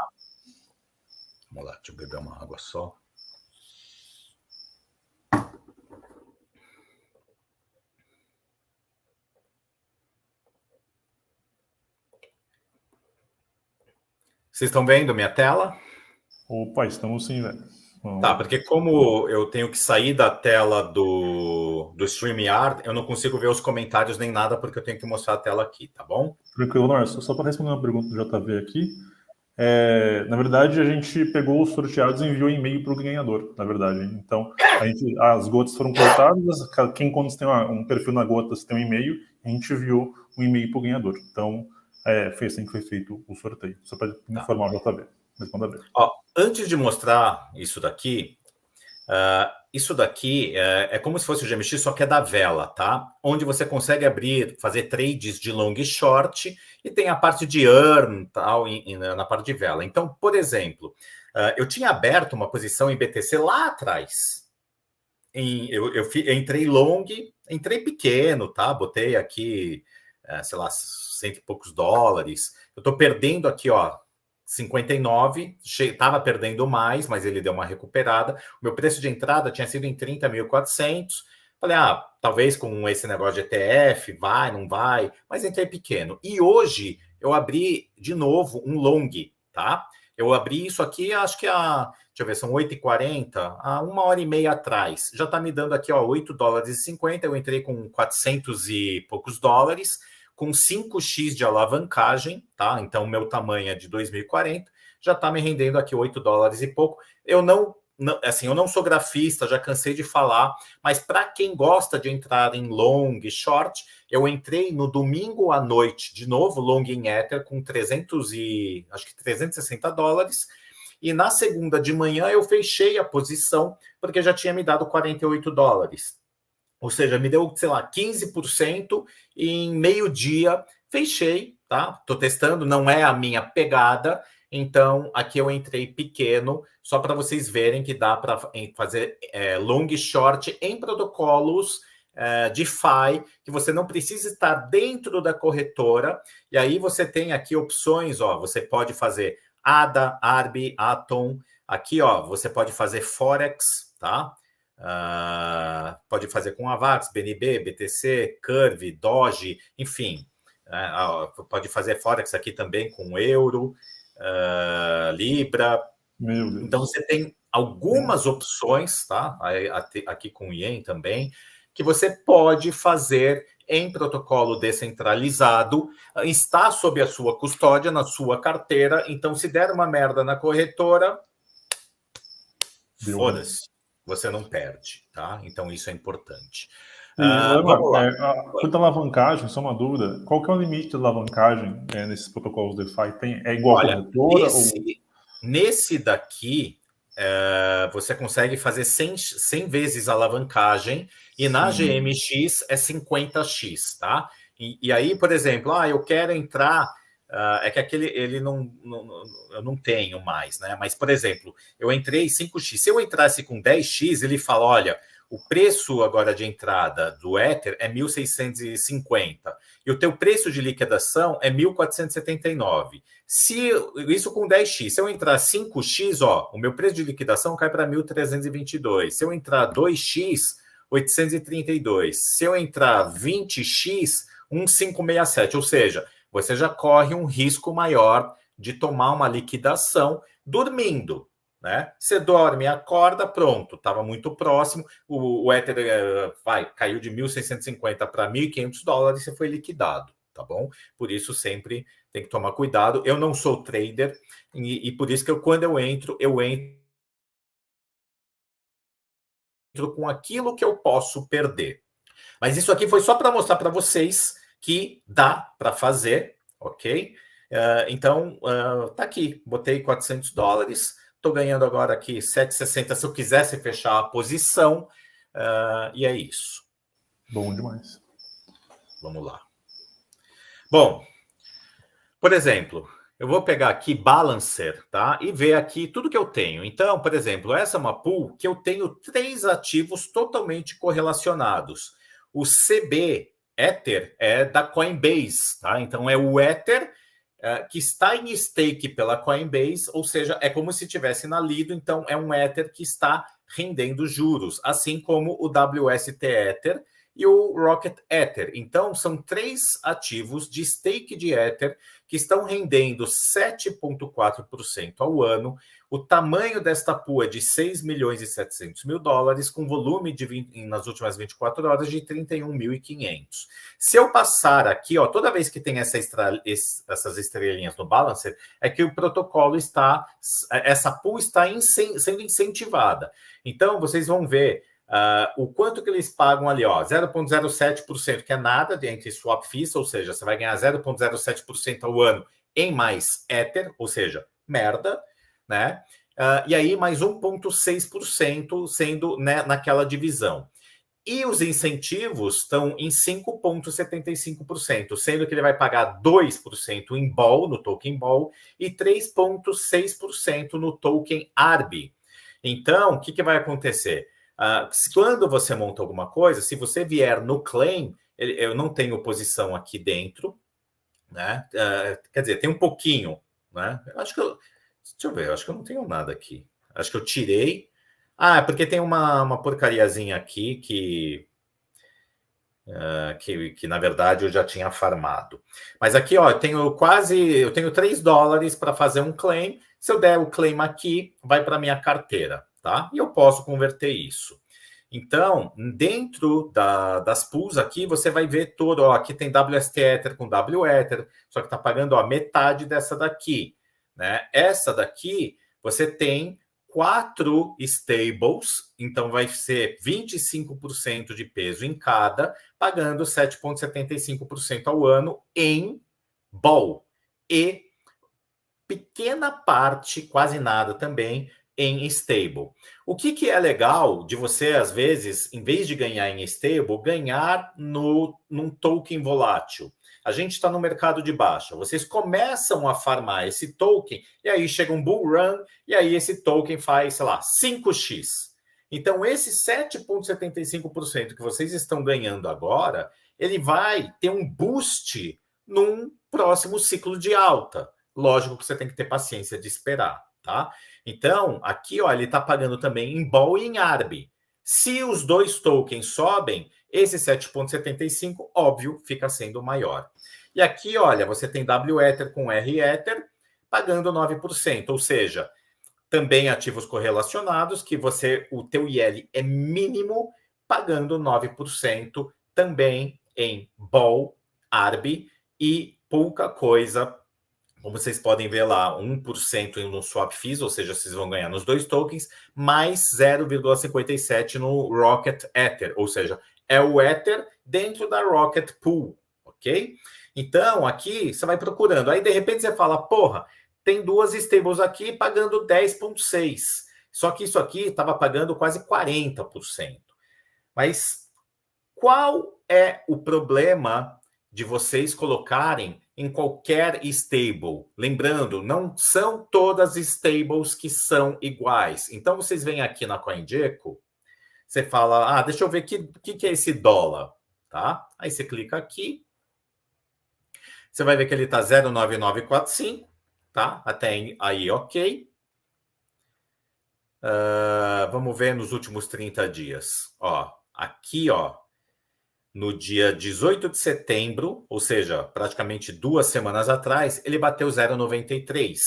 lá, deixa eu beber uma água só. Vocês estão vendo minha tela? Opa, estamos sim, velho. Tá, porque como eu tenho que sair da tela do StreamYard, eu não consigo ver os comentários nem nada, porque eu tenho que mostrar a tela aqui, tá bom? Tranquilo, Norson. Só para responder uma pergunta do JV aqui. Na verdade, a gente pegou os sorteados e enviou e-mail para o ganhador, na verdade. Então, as gotas foram cortadas, quando tem um perfil na Gotas tem um e-mail, a gente enviou um e-mail para o ganhador. Então, foi assim que foi feito o sorteio. Só para informar o JV. Responda bem. Antes de mostrar isso daqui, isso daqui é como se fosse o GMX, só que é da vela, tá? Onde você consegue abrir, fazer trades de long e short, e tem a parte de earn, tal, na parte de vela. Então, por exemplo, eu tinha aberto uma posição em BTC lá atrás. Eu entrei long, entrei pequeno, tá? Botei aqui, sei lá, cento e poucos dólares. Eu tô perdendo aqui, ó, 59, estava perdendo mais, mas ele deu uma recuperada. O meu preço de entrada tinha sido em 30.400. Falei, talvez com esse negócio de ETF, vai, não vai, mas entrei pequeno. E hoje eu abri de novo um long, tá? Eu abri isso aqui, acho que deixa eu ver, são 8h40, há 1h30 atrás. Já está me dando aqui, ó, 8 dólares e 50. Eu entrei com 400 e poucos dólares, com 5x de alavancagem, tá? Então, o meu tamanho é de 2040, já está me rendendo aqui 8 dólares e pouco. Eu assim, eu não sou grafista, já cansei de falar, mas para quem gosta de entrar em long e short, eu entrei no domingo à noite, de novo, long em Ether, com 360 dólares, e na segunda de manhã eu fechei a posição, porque já tinha me dado 48 dólares. Ou seja, me deu, sei lá, 15% e em meio-dia fechei, tá? Tô testando, não é a minha pegada, então aqui eu entrei pequeno, só para vocês verem que dá para fazer long e short em protocolos DeFi, que você não precisa estar dentro da corretora, e aí você tem aqui opções, ó, você pode fazer ADA, ARB, Atom, aqui, ó, você pode fazer Forex, tá? Pode fazer com AVAX, BNB, BTC, Curve, Doge, enfim. Pode fazer Forex aqui também com euro, Libra. Meu Deus. Então você tem algumas opções, tá? Aqui com Yen também, que você pode fazer em protocolo descentralizado, está sob a sua custódia, na sua carteira. Então, se der uma merda na corretora, foda-se. Você não perde, tá? Então isso é importante. Vamos lá. Quanto à alavancagem, só uma dúvida. Qual que é o limite de alavancagem nesses protocolos DeFi? É igual a corretora? Nesse daqui, você consegue fazer 100 vezes a alavancagem, e na GMX é 50x, tá? E aí, por exemplo, eu quero entrar... é que aquele eu não tenho mais, né? Mas, por exemplo, eu entrei 5x. Se eu entrasse com 10x, ele fala: olha, o preço agora de entrada do Ether é 1.650 e o teu preço de liquidação é 1.479. Se isso com 10x, se eu entrar 5x, ó, o meu preço de liquidação cai para 1.322. Se eu entrar 2x, 832. Se eu entrar 20x, 1.567. Ou seja, você já corre um risco maior de tomar uma liquidação dormindo, né? Você dorme, acorda, pronto, estava muito próximo, o Ether caiu de 1.650 para 1.500 dólares, você foi liquidado, tá bom? Por isso sempre tem que tomar cuidado. Eu não sou trader e por isso que quando eu entro com aquilo que eu posso perder. Mas isso aqui foi só para mostrar para vocês que dá para fazer, ok? Então, tá aqui, botei 400 dólares, estou ganhando agora aqui 7,60 se eu quisesse fechar a posição, e é isso. Bom demais. Vamos lá. Bom, por exemplo, eu vou pegar aqui Balancer, tá? E ver aqui tudo que eu tenho. Então, por exemplo, essa é uma pool que eu tenho 3 ativos totalmente correlacionados. O CB Ether é da Coinbase, tá? Então é o Ether que está em stake pela Coinbase, ou seja, é como se tivesse na Lido, então é um Ether que está rendendo juros, assim como o WST Ether e o Rocket Ether. Então, são 3 ativos de stake de Ether que estão rendendo 7,4% ao ano. O tamanho desta pool é de 6 milhões e 700 mil dólares, com volume nas últimas 24 horas de 31.500. Se eu passar aqui, ó, toda vez que tem essas estrelinhas no Balancer, é que o protocolo essa pool está sendo incentivada. Então, vocês vão ver o quanto que eles pagam ali, ó, 0,07%, que é nada entre swap fees, ou seja, você vai ganhar 0,07% ao ano em mais Ether, ou seja, merda, né? e aí mais 1,6% sendo, né, naquela divisão. E os incentivos estão em 5,75%, sendo que ele vai pagar 2% em BOL, no token BOL, e 3,6% no token ARB. Então, o que vai acontecer? Quando você monta alguma coisa, se você vier no claim, eu não tenho posição aqui dentro, né? Quer dizer, tem um pouquinho, né? Deixa eu ver, acho que eu não tenho nada aqui. Acho que eu tirei. Porque tem uma porcariazinha aqui que na verdade eu já tinha farmado. Mas aqui, ó, eu tenho $3 para fazer um claim. Se eu der o claim aqui, vai para minha carteira, tá? E eu posso converter isso. Então, dentro das pools aqui, você vai ver tudo. Ó, aqui tem WST Ether com W Ether, só que está pagando, ó, metade dessa daqui, né? Essa daqui, você tem 4 stables, então vai ser 25% de peso em cada, pagando 7,75% ao ano em BOL. E pequena parte, quase nada também, em stable. O que é legal de você, às vezes, em vez de ganhar em stable, ganhar num token volátil. A gente está no mercado de baixa. Vocês começam a farmar esse token, e aí chega um bull run, e aí esse token faz, sei lá, 5x. Então, esse 7,75% que vocês estão ganhando agora, ele vai ter um boost num próximo ciclo de alta. Lógico que você tem que ter paciência de esperar, tá? Então, aqui, ó, ele está pagando também em BOL e em ARB. Se os dois tokens sobem, esse 7,75, óbvio, fica sendo maior. E aqui, olha, você tem W Ether com R Ether pagando 9%, ou seja, também ativos correlacionados, que o teu IL é mínimo, pagando 9% também em BOL, ARB e pouca coisa. Como vocês podem ver lá, 1% no swap fees, ou seja, vocês vão ganhar nos dois tokens, mais 0,57 no Rocket Ether, ou seja, é o Ether dentro da Rocket Pool, ok? Então, aqui você vai procurando. Aí, de repente, você fala, porra, tem duas stables aqui pagando 10,6%. Só que isso aqui estava pagando quase 40%. Mas qual é o problema de vocês colocarem em qualquer stable? Lembrando, não são todas stables que são iguais. Então, vocês vêm aqui na CoinGecko, você fala, deixa eu ver o que é esse dólar, tá? Aí você clica aqui, você vai ver que ele está 0,9945, tá? Até aí, ok. Vamos ver nos últimos 30 dias. Ó, aqui, ó, no dia 18 de setembro, ou seja, praticamente 2 semanas atrás, ele bateu 0,93.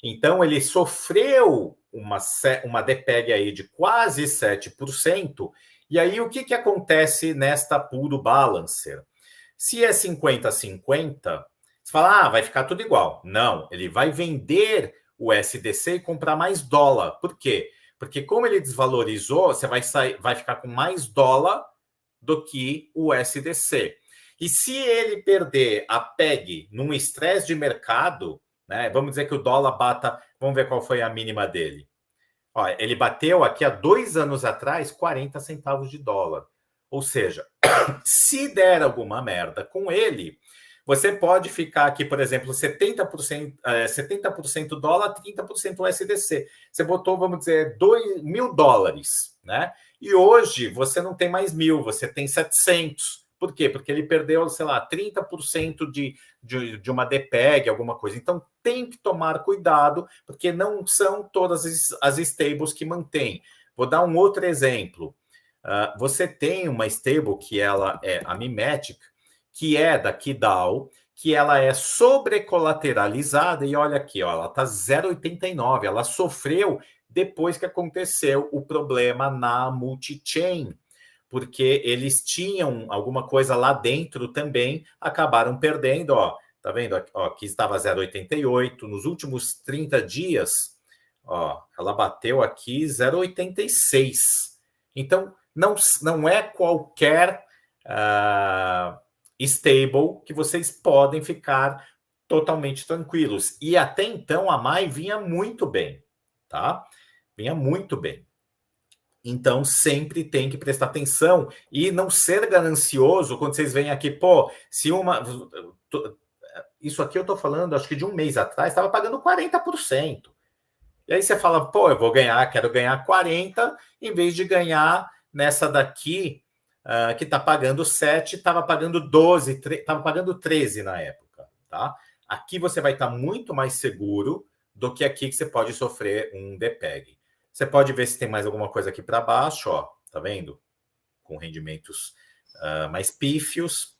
Então, ele sofreu uma DPEG aí de quase 7%. E aí, o que acontece nesta pool do Balancer? Se é 50-50, você fala, vai ficar tudo igual. Não, ele vai vender o SDC e comprar mais dólar. Por quê? Porque como ele desvalorizou, você vai ficar com mais dólar do que o SDC. E se ele perder a PEG num estresse de mercado, né, vamos dizer que o dólar bata, vamos ver qual foi a mínima dele. Ó, ele bateu aqui há 2 anos atrás 40 centavos de dólar. Ou seja, se der alguma merda com ele, você pode ficar aqui, por exemplo, 70% dólar, 30% SDC. Você botou, vamos dizer, $2.000, né? E hoje você não tem mais 1.000, você tem 700. Por quê? Porque ele perdeu, sei lá, 30% de uma DPEG, alguma coisa. Então tem que tomar cuidado, porque não são todas as stables que mantêm. Vou dar um outro exemplo. Você tem uma stable que ela é a Mimetic, que é da Kidal, que ela é sobrecolateralizada, e olha aqui, ó, ela está 0,89, ela sofreu depois que aconteceu o problema na multi-chain, porque eles tinham alguma coisa lá dentro também, acabaram perdendo, ó, tá vendo? Ó, aqui estava 0,88, nos últimos 30 dias, ó, ela bateu aqui 0,86. Então, não é qualquer stable que vocês podem ficar totalmente tranquilos. E até então a MAI vinha muito bem, tá? Vinha muito bem. Então, sempre tem que prestar atenção e não ser ganancioso quando vocês vêm aqui, pô, se uma... Isso aqui eu tô falando, acho que de um mês atrás, estava pagando 40%. E aí você fala, pô, eu vou ganhar, quero ganhar 40%, em vez de ganhar nessa daqui, que está pagando 7, estava pagando 12, estava pagando 13 na época, tá? Aqui você vai estar muito mais seguro do que aqui que você pode sofrer um DPEG. Você pode ver se tem mais alguma coisa aqui para baixo, ó, tá vendo? Com rendimentos mais pífios.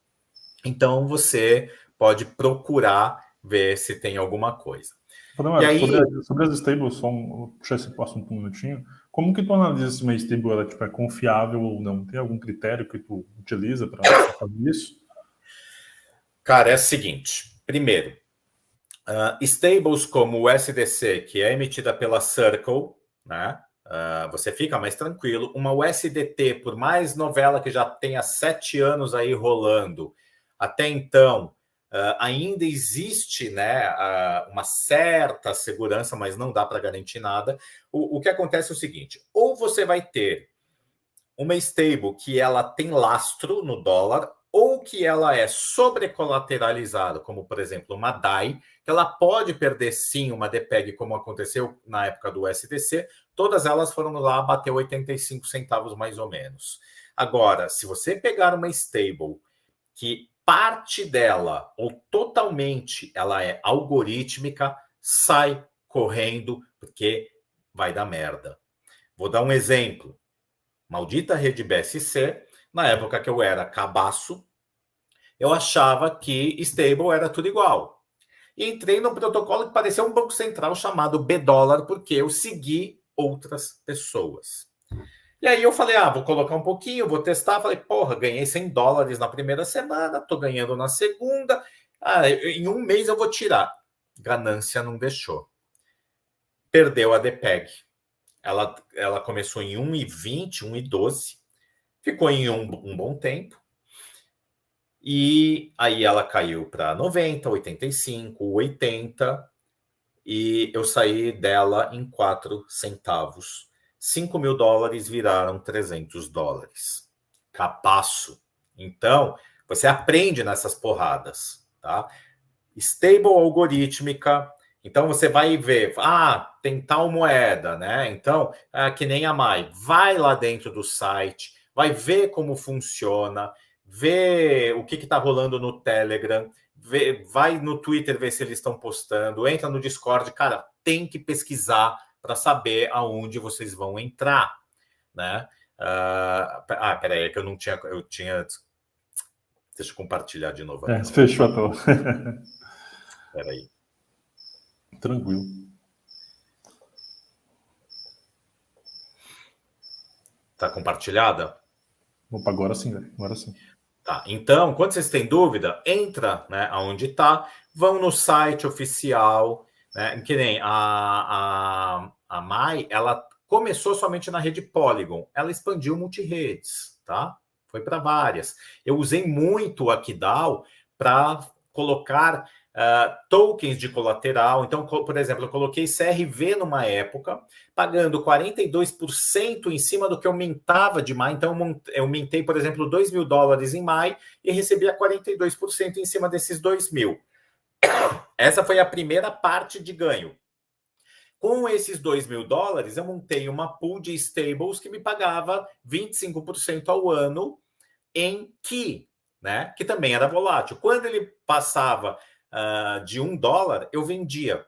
Então, você pode procurar ver se tem alguma coisa. E aí... sobre as stables, só puxar esse assunto um minutinho. Como que tu analisa se uma stable ela, tipo, é confiável ou não? Tem algum critério que tu utiliza para fazer isso? Cara, é o seguinte. Primeiro, stables como o SDC, que é emitida pela Circle, né? Você fica mais tranquilo. Uma USDT, por mais novela que já tenha 7 anos aí rolando, até então, ainda existe, né, uma certa segurança, mas não dá para garantir nada. O que acontece é o seguinte, ou você vai ter uma stable que ela tem lastro no dólar, ou que ela é sobrecolateralizada, como, por exemplo, uma DAI, que ela pode perder, sim, uma DPEG, como aconteceu na época do SDC, todas elas foram lá bater 85 centavos, mais ou menos. Agora, se você pegar uma stable que parte dela, ou totalmente, ela é algorítmica, sai correndo, porque vai dar merda. Vou dar um exemplo. Maldita rede BSC, na época que eu era cabaço, eu achava que stable era tudo igual. E entrei num protocolo que parecia um banco central chamado B-Dólar, porque eu segui outras pessoas. E aí eu falei, vou colocar um pouquinho, vou testar. Falei, porra, ganhei $100 na primeira semana, tô ganhando na segunda. Em um mês eu vou tirar. Ganância não deixou. Perdeu a DPEG. Ela começou em 1,20, 1,12. Ficou em um bom tempo. E aí ela caiu para 90, 85, 80. E eu saí dela em 4 centavos. $5.000 viraram $300. Capaço. Então, você aprende nessas porradas, tá? Stable algorítmica. Então, você vai ver, tem tal moeda, né? Então, que nem a Mai. Vai lá dentro do site, vai ver como funciona, vê o que está rolando no Telegram, vai no Twitter ver se eles estão postando, entra no Discord. Cara, tem que pesquisar para saber aonde vocês vão entrar, né? Peraí, que eu não tinha... Deixa eu compartilhar de novo aqui. Fechou a tua. Peraí. Tranquilo. Tá compartilhada? Opa, agora sim, velho. Agora sim. Tá, então, quando vocês têm dúvida, entra, né, aonde tá, vão no site oficial, né, que nem a Mai, ela começou somente na rede Polygon, ela expandiu multiredes, tá? Foi para várias. Eu usei muito a Kidal para colocar tokens de colateral. Então, por exemplo, eu coloquei CRV numa época, pagando 42% em cima do que eu mintava de Mai. Então, eu mintei, por exemplo, $2.000 em Mai e recebia 42% em cima desses 2.000. Essa foi a primeira parte de ganho. Com esses $2.000, eu montei uma pool de stables que me pagava 25% ao ano em Ki, né? Que também era volátil. Quando ele passava de $1, eu vendia.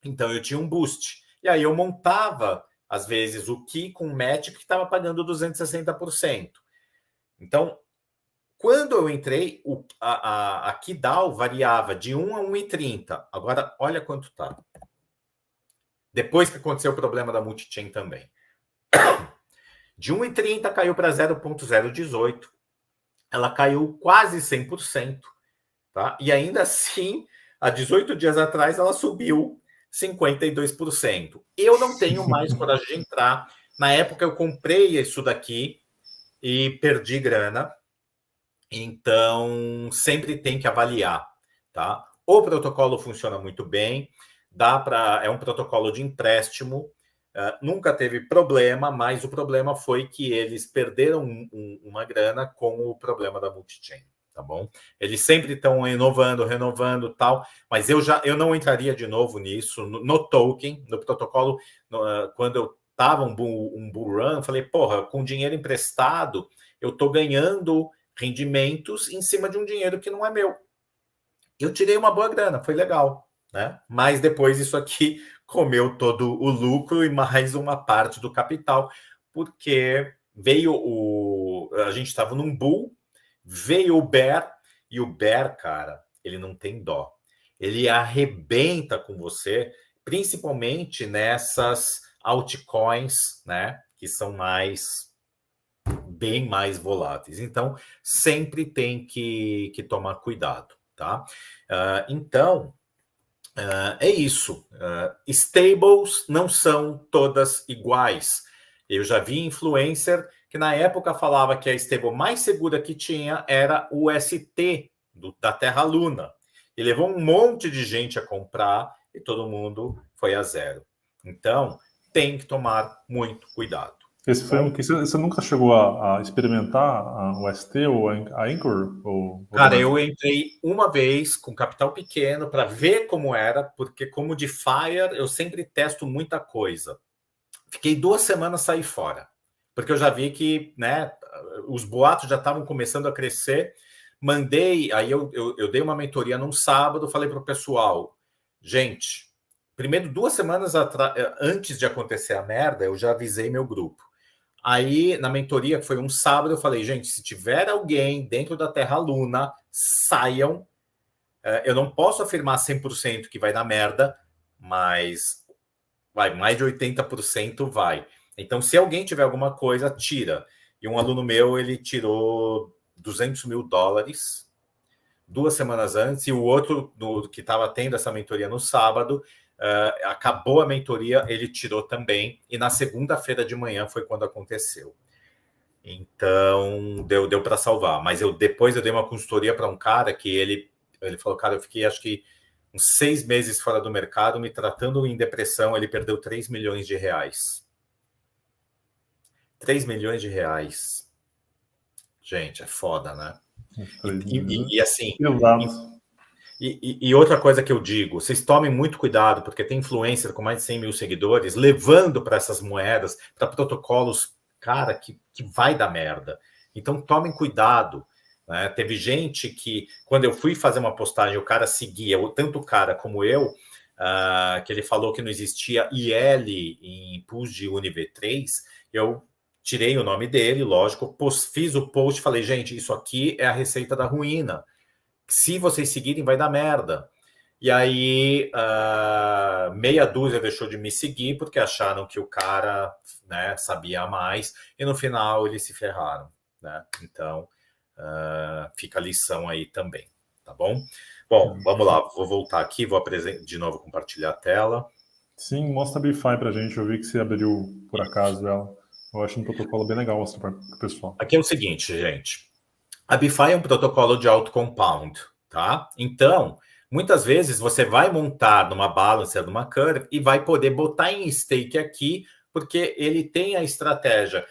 Então, eu tinha um boost. E aí, eu montava, às vezes, o Ki com o Matic, que estava pagando 260%. Então, quando eu entrei, a Kidal variava de 1 a 1,30. Agora, olha quanto tá. Depois que aconteceu o problema da multichain também. De 1,30 caiu para 0,018. Ela caiu quase 100%. Tá? E ainda assim, há 18 dias atrás, ela subiu 52%. Eu não tenho mais coragem de entrar. Na época, eu comprei isso daqui e perdi grana. Então, sempre tem que avaliar. Tá? O protocolo funciona muito bem. É um protocolo de empréstimo. nunca teve problema, mas o problema foi que eles perderam uma grana com o problema da multi-chain, tá bom? Eles sempre estão renovando tal, mas eu não entraria de novo nisso, no token, no protocolo, quando eu estava um bull run, eu falei, porra, com dinheiro emprestado, eu estou ganhando rendimentos em cima de um dinheiro que não é meu. Eu tirei uma boa grana, foi legal, né? Mas depois isso aqui comeu todo o lucro e mais uma parte do capital, porque a gente estava num bull, veio o bear, e o bear, cara, ele não tem dó. Ele arrebenta com você, principalmente nessas altcoins, né? Que são bem mais voláteis. Então, sempre tem que tomar cuidado, tá? Então, é isso. Stables não são todas iguais. Eu já vi influencer que na época falava que a stable mais segura que tinha era o ST da Terra Luna. E levou um monte de gente a comprar e todo mundo foi a zero. Então, tem que tomar muito cuidado. Esse foi um que você nunca chegou a experimentar o ST ou a Anchor? Cara, eu entrei uma vez com capital pequeno para ver como era, porque como de Fire eu sempre testo muita coisa. Fiquei 2 semanas, saí fora, porque eu já vi que, né, os boatos já estavam começando a crescer. Aí eu dei uma mentoria num sábado, falei para o pessoal, gente, primeiro 2 semanas antes de acontecer a merda, eu já avisei meu grupo. Aí, na mentoria, que foi um sábado, eu falei, gente, se tiver alguém dentro da Terra Luna, saiam. Eu não posso afirmar 100% que vai dar merda, mas mais de 80% vai. Então, se alguém tiver alguma coisa, tira. E um aluno meu, ele tirou $200 mil 2 semanas antes, e o outro que estava tendo essa mentoria no sábado, acabou a mentoria, ele tirou também, e na segunda-feira de manhã foi quando aconteceu. Então, deu para salvar. Mas depois eu dei uma consultoria para um cara que ele falou, cara, eu fiquei acho que uns 6 meses fora do mercado, me tratando em depressão, ele perdeu 3 milhões de reais. 3 milhões de reais. Gente, é foda, né? E assim... E outra coisa que eu digo, vocês tomem muito cuidado, porque tem influencer com mais de 100 mil seguidores levando para essas moedas, para protocolos, cara, que vai dar merda. Então tomem cuidado. Né? Teve gente que, quando eu fui fazer uma postagem, o cara seguia, tanto o cara como eu, que ele falou que não existia IL em pools de UniV3, eu tirei o nome dele, lógico, fiz o post e falei, gente, isso aqui é a receita da ruína. Se vocês seguirem, vai dar merda. E aí, meia dúzia deixou de me seguir porque acharam que o cara, né, sabia mais. E no final, eles se ferraram. Né? Então, fica a lição aí também. Tá bom? Bom, vamos lá. Vou voltar aqui, vou de novo compartilhar a tela. Sim, mostra a BeFi pra gente. Eu vi que você abriu, por acaso, ela. Eu acho um protocolo bem legal mostrar para o pessoal. Aqui é o seguinte, gente. A BeFi é um protocolo de auto-compound, tá? Então, muitas vezes você vai montar numa Balancer, numa Curve, e vai poder botar em stake aqui, porque ele tem a estratégia.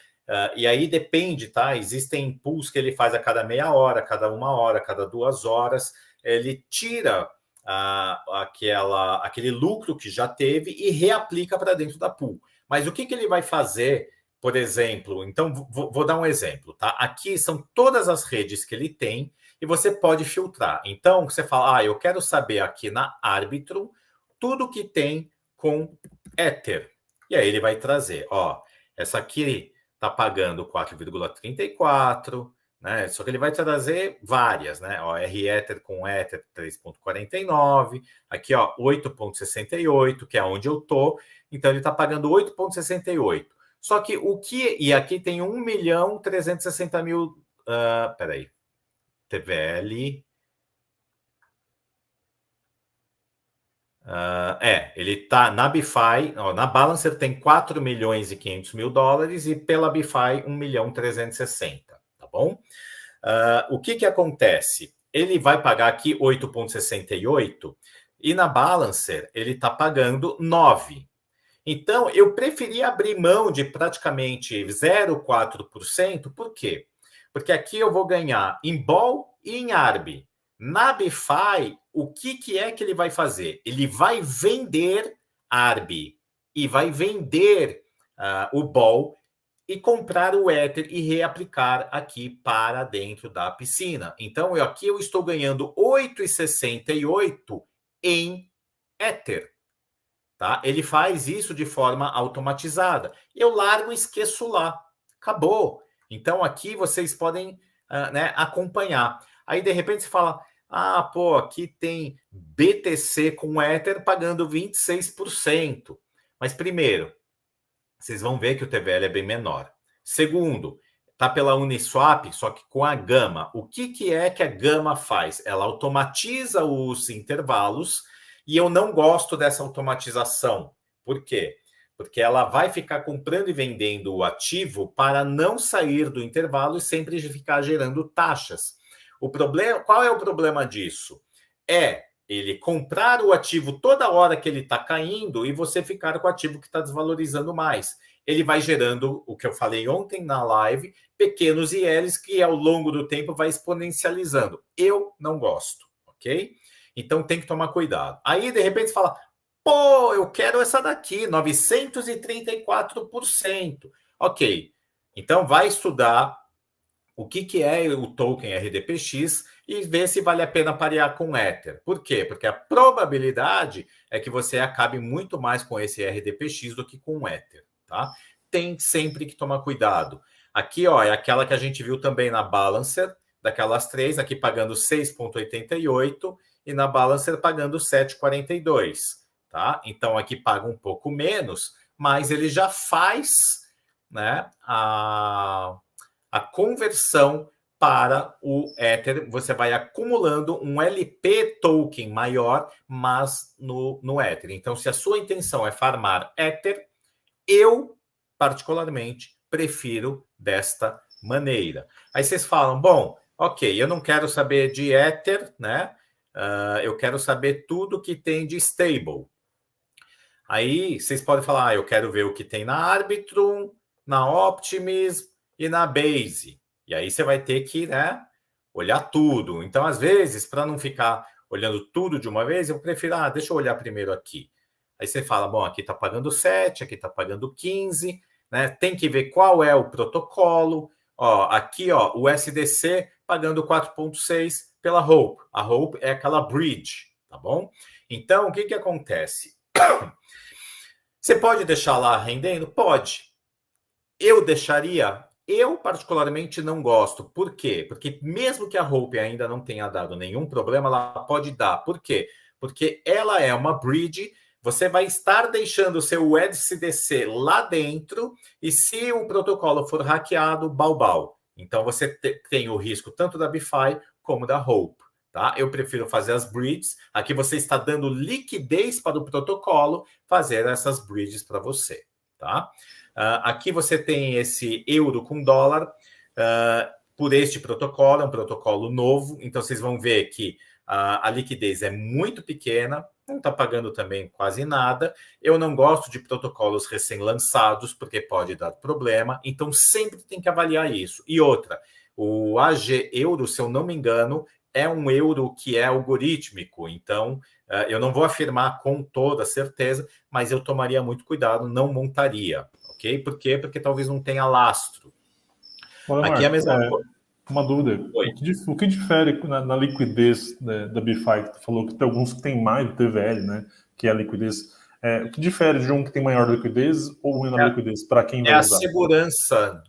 E aí depende, tá? Existem pools que ele faz a cada meia hora, cada 1 hora, cada 2 horas. Ele tira aquele lucro que já teve e reaplica para dentro da pool. Mas o que ele vai fazer... Por exemplo, então vou dar um exemplo, tá? Aqui são todas as redes que ele tem e você pode filtrar. Então, você fala, eu quero saber aqui na Arbitrum tudo que tem com Ether. E aí ele vai trazer, essa aqui está pagando 4,34, né? Só que ele vai trazer várias, né? R-Ether com Ether 3,49, aqui, 8,68, que é onde eu tô. Então, ele está pagando 8,68. Só que e aqui tem 1.360.000. Peraí. TVL. Ele tá na BeFi, na Balancer tem 4.500.000 e pela BeFi 1.360.000, tá bom? O que acontece? Ele vai pagar aqui 8,68 e na Balancer ele tá pagando 9. Então, eu preferi abrir mão de praticamente 0,4%. Por quê? Porque aqui eu vou ganhar em BOL e em ARB. Na BFI, o que é que ele vai fazer? Ele vai vender ARB e vai vender o BOL e comprar o Ether e reaplicar aqui para dentro da piscina. Então, aqui eu estou ganhando 8,68 em Ether. Tá? Ele faz isso de forma automatizada. Eu largo e esqueço lá. Acabou. Então, aqui vocês podem acompanhar. Aí, de repente, você fala, pô, aqui tem BTC com Ether pagando 26%. Mas, primeiro, vocês vão ver que o TVL é bem menor. Segundo, tá pela Uniswap, só que com a Gama. O que é que a Gama faz? Ela automatiza os intervalos e eu não gosto dessa automatização. Por quê? Porque ela vai ficar comprando e vendendo o ativo para não sair do intervalo e sempre ficar gerando taxas. O problema, qual é o problema disso? É ele comprar o ativo toda hora que ele está caindo e você ficar com o ativo que está desvalorizando mais. Ele vai gerando, o que eu falei ontem na live, pequenos ILs que ao longo do tempo vai exponencializando. Eu não gosto, ok? Então tem que tomar cuidado. Aí, de repente, você fala, pô, eu quero essa daqui, 934%. Ok, então vai estudar o que é o token RDPX e ver se vale a pena parear com Ether. Por quê? Porque a probabilidade é que você acabe muito mais com esse RDPX do que com o Ether, tá? Tem sempre que tomar cuidado. Aqui, ó, é aquela que a gente viu também na Balancer, daquelas três, aqui pagando 6,88 e na Balancer pagando 7,42, tá? Então aqui paga um pouco menos, mas ele já faz, né, a conversão para o Ether, você vai acumulando um LP token maior, mas no Ether. Então, se a sua intenção é farmar Ether, eu, particularmente, prefiro desta maneira. Aí vocês falam, bom, ok, eu não quero saber de Ether, né? Eu quero saber tudo que tem de stable. Aí vocês podem falar, eu quero ver o que tem na Arbitrum, na Optimism e na Base. E aí você vai ter que, né, olhar tudo. Então, às vezes, para não ficar olhando tudo de uma vez, eu prefiro, deixa eu olhar primeiro aqui. Aí você fala, bom, aqui está pagando 7, aqui está pagando 15, né? Tem que ver qual é o protocolo. Ó, aqui, ó, o SDC pagando 4,6 pela Hope. A Hope é aquela bridge, tá bom? Então, o que acontece? Você pode deixar lá rendendo? Pode. Eu deixaria? Eu, particularmente, não gosto. Por quê? Porque mesmo que a Hope ainda não tenha dado nenhum problema, ela pode dar. Por quê? Porque ela é uma bridge, você vai estar deixando o seu SDC lá dentro e se o protocolo for hackeado, bau. Então, você tem o risco tanto da BFI como da Hope. Tá? Eu prefiro fazer as bridges. Aqui você está dando liquidez para o protocolo fazer essas bridges para você. Tá? Aqui você tem esse euro com dólar por este protocolo, é um protocolo novo, então vocês vão ver que a liquidez é muito pequena, não está pagando também quase nada. Eu não gosto de protocolos recém-lançados, porque pode dar problema, então sempre tem que avaliar isso. E outra, o AG Euro, se eu não me engano, é um euro que é algorítmico, então eu não vou afirmar com toda certeza, mas eu tomaria muito cuidado, não montaria. Ok? Por quê? Porque talvez não tenha lastro. Olha, aqui é a mesma coisa. Uma dúvida. O que difere na liquidez, né, da BFI? Que tu falou que tem alguns que tem mais do TVL, né? Que é a liquidez. O que difere de um que tem maior liquidez ou menor liquidez para quem vai usar? É a segurança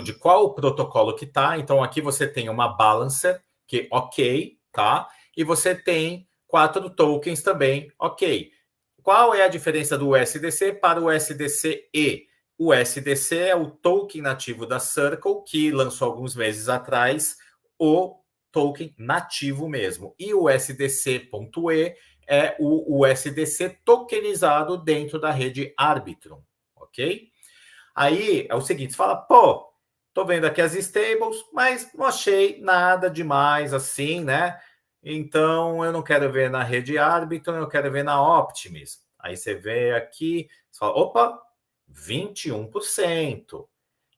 de qual protocolo que tá. Então, aqui você tem uma balancer, que ok, tá? E você tem 4 tokens também, ok. Qual é a diferença do USDC para o USDC-E? O USDC é o token nativo da Circle, que lançou alguns meses atrás o token nativo mesmo. E o USDC.E é o USDC tokenizado dentro da rede Arbitrum, ok? Aí é o seguinte, você fala, pô, tô vendo aqui as stables, mas não achei nada demais assim, né? Então eu não quero ver na rede Arbitrum, eu quero ver na Optimism. Aí você vê aqui, você fala, opa, 21%.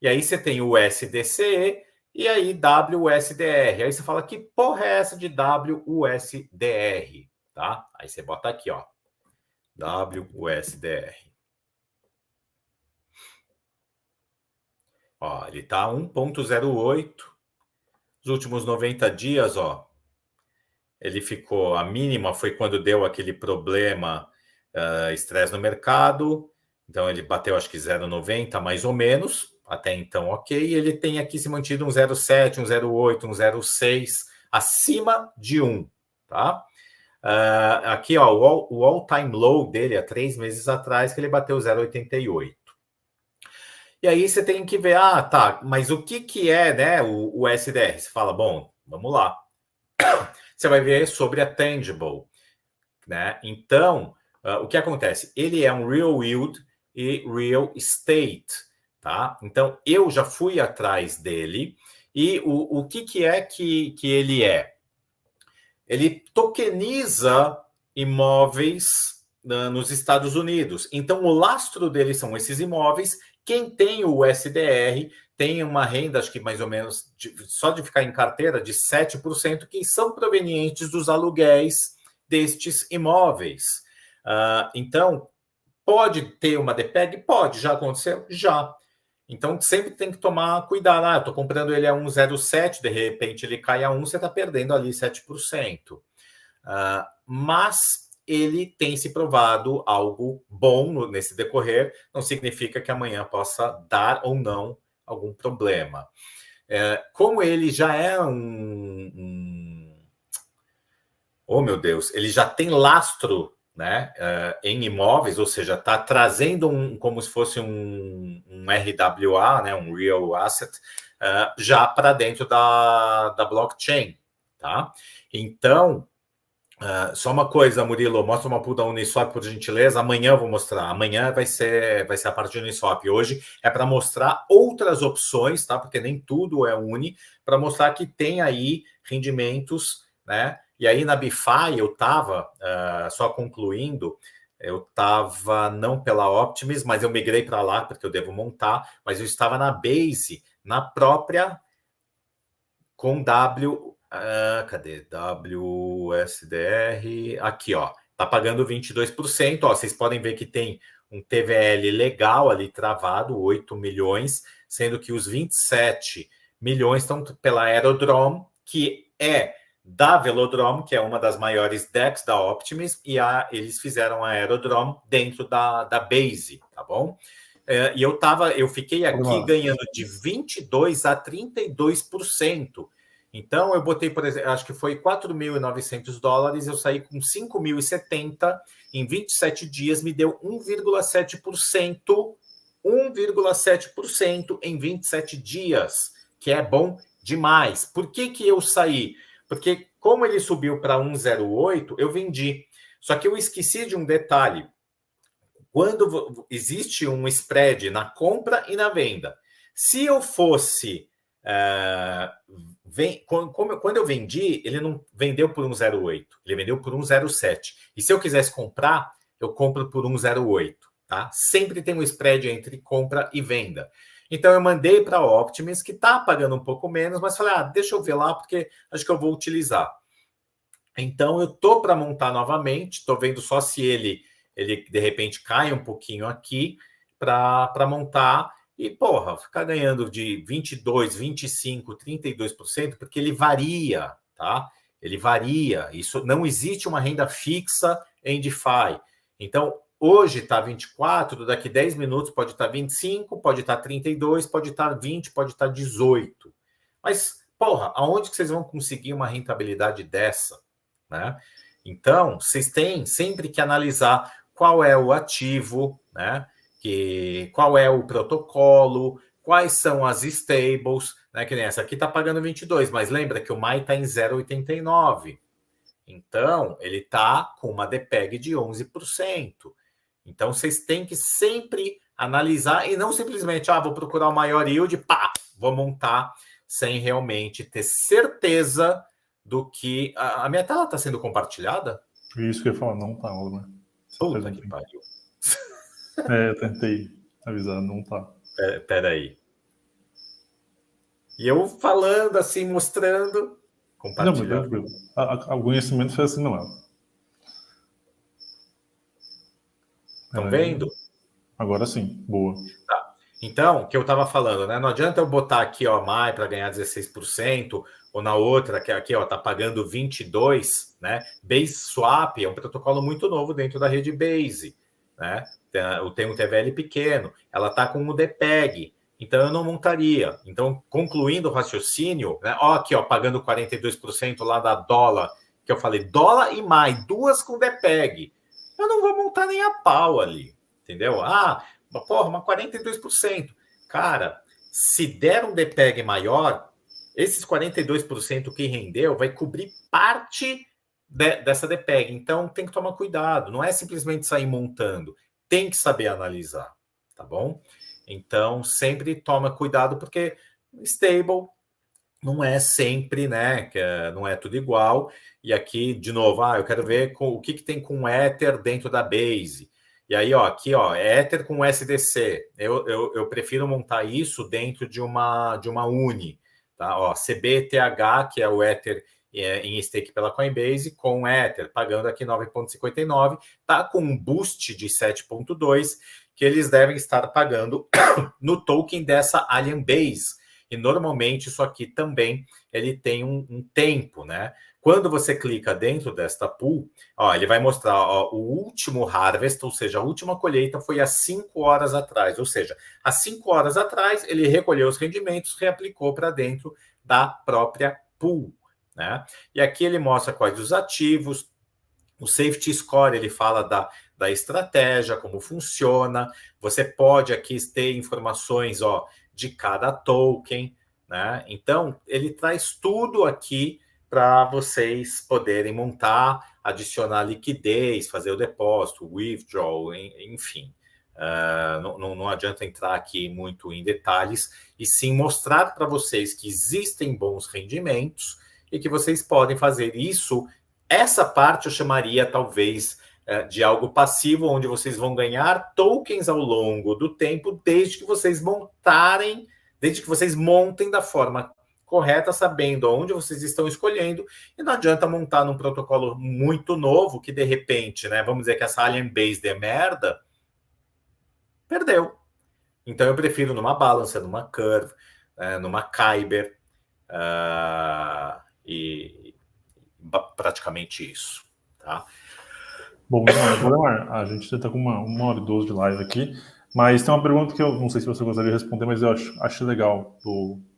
E aí você tem o USDC e aí WUSDR. Aí você fala, que porra é essa de WUSDR? Tá? Aí você bota aqui, ó, WUSDR. Ó, ele tá 1,08. Os últimos 90 dias, ó, ele ficou, a mínima foi quando deu aquele problema, estresse no mercado, então ele bateu acho que 0,90 mais ou menos, até então ok, e ele tem aqui se mantido um 0,7, um 0,8, um 0,6, acima de 1, tá? Aqui, ó, o all-time low dele há 3 meses atrás, que ele bateu 0,88. E aí você tem que ver, tá, mas o que é, né, o SDR? Você fala, bom, vamos lá. Você vai ver sobre a Tangible, né? Então, o que acontece? Ele é um real yield e real estate, tá? Então, eu já fui atrás dele e o que é que ele é? Ele tokeniza imóveis nos Estados Unidos. Então, o lastro dele são esses imóveis. Quem tem o SDR tem uma renda, acho que mais ou menos, só de ficar em carteira, de 7%, que são provenientes dos aluguéis destes imóveis. Então, pode ter uma DPEG? Pode. Já aconteceu? Já. Então, sempre tem que tomar cuidado. Estou comprando ele a 1,07, de repente ele cai a 1, você está perdendo ali 7%. Mas ele tem se provado algo bom nesse decorrer, não significa que amanhã possa dar ou não algum problema. Como ele já é oh meu Deus, ele já tem lastro, né, em imóveis, ou seja, está trazendo como se fosse um RWA, né, um Real Asset, já para dentro da blockchain, tá? Então, só uma coisa, Murilo, mostra uma pool da Uniswap, por gentileza. Amanhã eu vou mostrar. Amanhã vai ser a parte de Uniswap. Hoje é para mostrar outras opções, tá? Porque nem tudo é Uni, para mostrar que tem aí rendimentos, né? E aí na BiFi eu estava, só concluindo, eu estava não pela Optimus, mas eu migrei para lá porque eu devo montar, mas eu estava na Base, na própria com cadê? WSDR. Aqui, ó. Tá pagando 22%. Ó, vocês podem ver que tem um TVL legal ali travado, 8 milhões, sendo que os 27 milhões estão pela Aerodrome, que é da Velodrome, que é uma das maiores DEX da Optimus, e eles fizeram a Aerodrome dentro da Base, tá bom? E eu fiquei aqui ganhando de 22% a 32%. Então, eu botei, por exemplo, acho que foi $4.900, eu saí com 5.070 em 27 dias, me deu 1,7%, 1,7% em 27 dias, que é bom demais. Por que eu saí? Porque como ele subiu para 1,08, eu vendi. Só que eu esqueci de um detalhe. Quando existe um spread na compra e na venda, se eu fosse... quando eu vendi, ele não vendeu por 1,08, ele vendeu por 1,07. E se eu quisesse comprar, eu compro por 1,08, tá? Sempre tem um spread entre compra e venda. Então eu mandei para a Optimus, que está pagando um pouco menos, mas falei, deixa eu ver lá, porque acho que eu vou utilizar. Então eu tô para montar novamente, estou vendo só se ele de repente cai um pouquinho aqui para montar. E, porra, ficar ganhando de 22%, 25%, 32%, porque ele varia, tá? Ele varia. Isso não existe uma renda fixa em DeFi. Então, hoje está 24%, daqui 10 minutos pode estar 25%, pode estar 32%, pode estar 20%, pode estar 18%. Mas, porra, aonde que vocês vão conseguir uma rentabilidade dessa, né? Então, vocês têm sempre que analisar qual é o ativo, né? Qual é o protocolo, quais são as stables, né? Que nem essa aqui está pagando 22, mas lembra que o MAI está em 0,89. Então, ele está com uma DPEG de 11%. Então, vocês têm que sempre analisar e não simplesmente, vou procurar o maior yield, vou montar, sem realmente ter certeza do que... A minha tela está sendo compartilhada? Isso que eu ia falar, não tá, né? Puta que pariu. Eu tentei avisar, não tá. Peraí. E eu falando assim, mostrando, Não, mas compartilhando. tranquilo. O conhecimento foi assim, não é? Estão Peraí. vendo? Agora sim, boa. Tá. Então, o que eu estava falando, né? Não adianta eu botar aqui, ó, MAI para ganhar 16%, ou na outra, que aqui, ó, tá pagando 22%, né? Base Swap é um protocolo muito novo dentro da rede Base, né? Tem um TVL pequeno, ela tá com o DPEG, então eu não montaria. Então, concluindo o raciocínio, né? Ó, aqui, ó, pagando 42% lá da dólar, que eu falei, dólar e MAI, duas com DPEG. Eu não vou montar nem a pau ali, entendeu? Ah, porra, mas 42%. Cara, se der um DPEG maior, esses 42% que rendeu vai cobrir parte dessa DPEG. Então tem que tomar cuidado. Não é simplesmente sair montando. Tem que saber analisar, tá bom? Então sempre toma cuidado, porque stable não é sempre, né? Não é tudo igual. E aqui, de novo, eu quero ver o que tem com Ether dentro da Base. E aí, ó, aqui, ó, Ether com SDC. Eu prefiro montar isso dentro de uma Uni, tá? Ó, CBTH, que é o Ether em stake pela Coinbase, com Ether, pagando aqui 9,59, tá com um boost de 7,2, que eles devem estar pagando no token dessa Alien Base. E normalmente isso aqui também ele tem um tempo, né? Quando você clica dentro desta pool, ó, ele vai mostrar ó, o último harvest, ou seja, a última colheita foi há 5 horas atrás. Ou seja, há 5 horas atrás ele recolheu os rendimentos, reaplicou para dentro da própria pool, né? E aqui ele mostra quais os ativos, o safety score, ele fala da estratégia, como funciona. Você pode aqui ter informações, ó, de cada token, né? Então, ele traz tudo aqui para vocês poderem montar, adicionar liquidez, fazer o depósito, withdrawal, enfim. Não adianta entrar aqui muito em detalhes, e sim mostrar para vocês que existem bons rendimentos e que vocês podem fazer isso. Essa parte eu chamaria, talvez, de algo passivo, onde vocês vão ganhar tokens ao longo do tempo, desde que vocês montem da forma correta, sabendo onde vocês estão escolhendo. E não adianta montar num protocolo muito novo, que de repente, né, vamos dizer que essa Alien Base de merda, perdeu. Então eu prefiro numa Balancer, numa Curve, numa Kyber, e praticamente isso, tá? Bom, agora a gente está com uma hora e 12 de live aqui, mas tem uma pergunta que eu não sei se você gostaria de responder, mas eu acho legal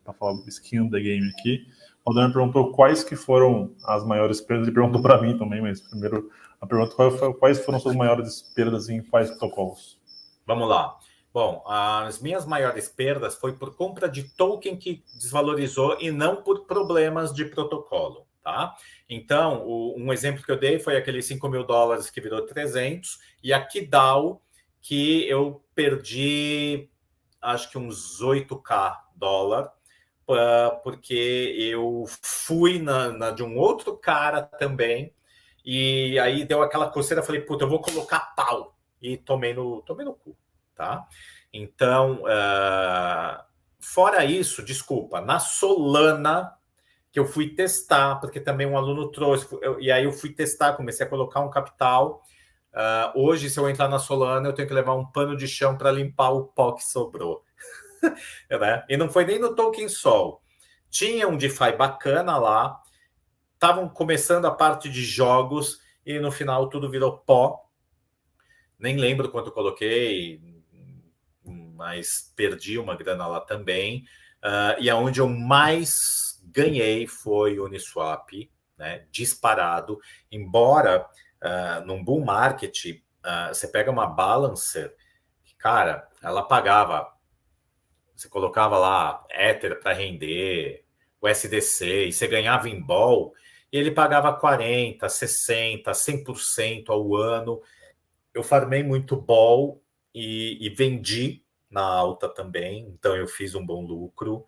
para falar do skin da game aqui. O Adriano perguntou quais que foram as maiores perdas, ele perguntou para mim também, mas primeiro a pergunta quais foram suas maiores perdas em quais protocolos? Vamos lá. Bom, as minhas maiores perdas foi por compra de token que desvalorizou e não por problemas de protocolo, tá? Então, um exemplo que eu dei foi aquele $5.000 que virou 300, e a Kidal, que eu perdi, acho que uns 8K dólar, porque eu fui de um outro cara também, e aí deu aquela coceira, falei, puta, eu vou colocar pau, e tomei no cu, tá? Então, fora isso, desculpa, na Solana, que eu fui testar, porque também um aluno trouxe, e aí eu fui testar, comecei a colocar um capital. Hoje, se eu entrar na Solana, eu tenho que levar um pano de chão para limpar o pó que sobrou. Né? E não foi nem no Token Sol. Tinha um DeFi bacana lá, estavam começando a parte de jogos, e no final tudo virou pó. Nem lembro quanto eu coloquei, mas perdi uma grana lá também. E aonde eu mais ganhei foi o Uniswap, né, disparado. Embora num bull market, você pega uma Balancer, cara, ela pagava, você colocava lá Ether para render, o SDC, e você ganhava em ball, e ele pagava 40%, 60%, 100% ao ano. Eu farmei muito ball e vendi na alta também, então eu fiz um bom lucro.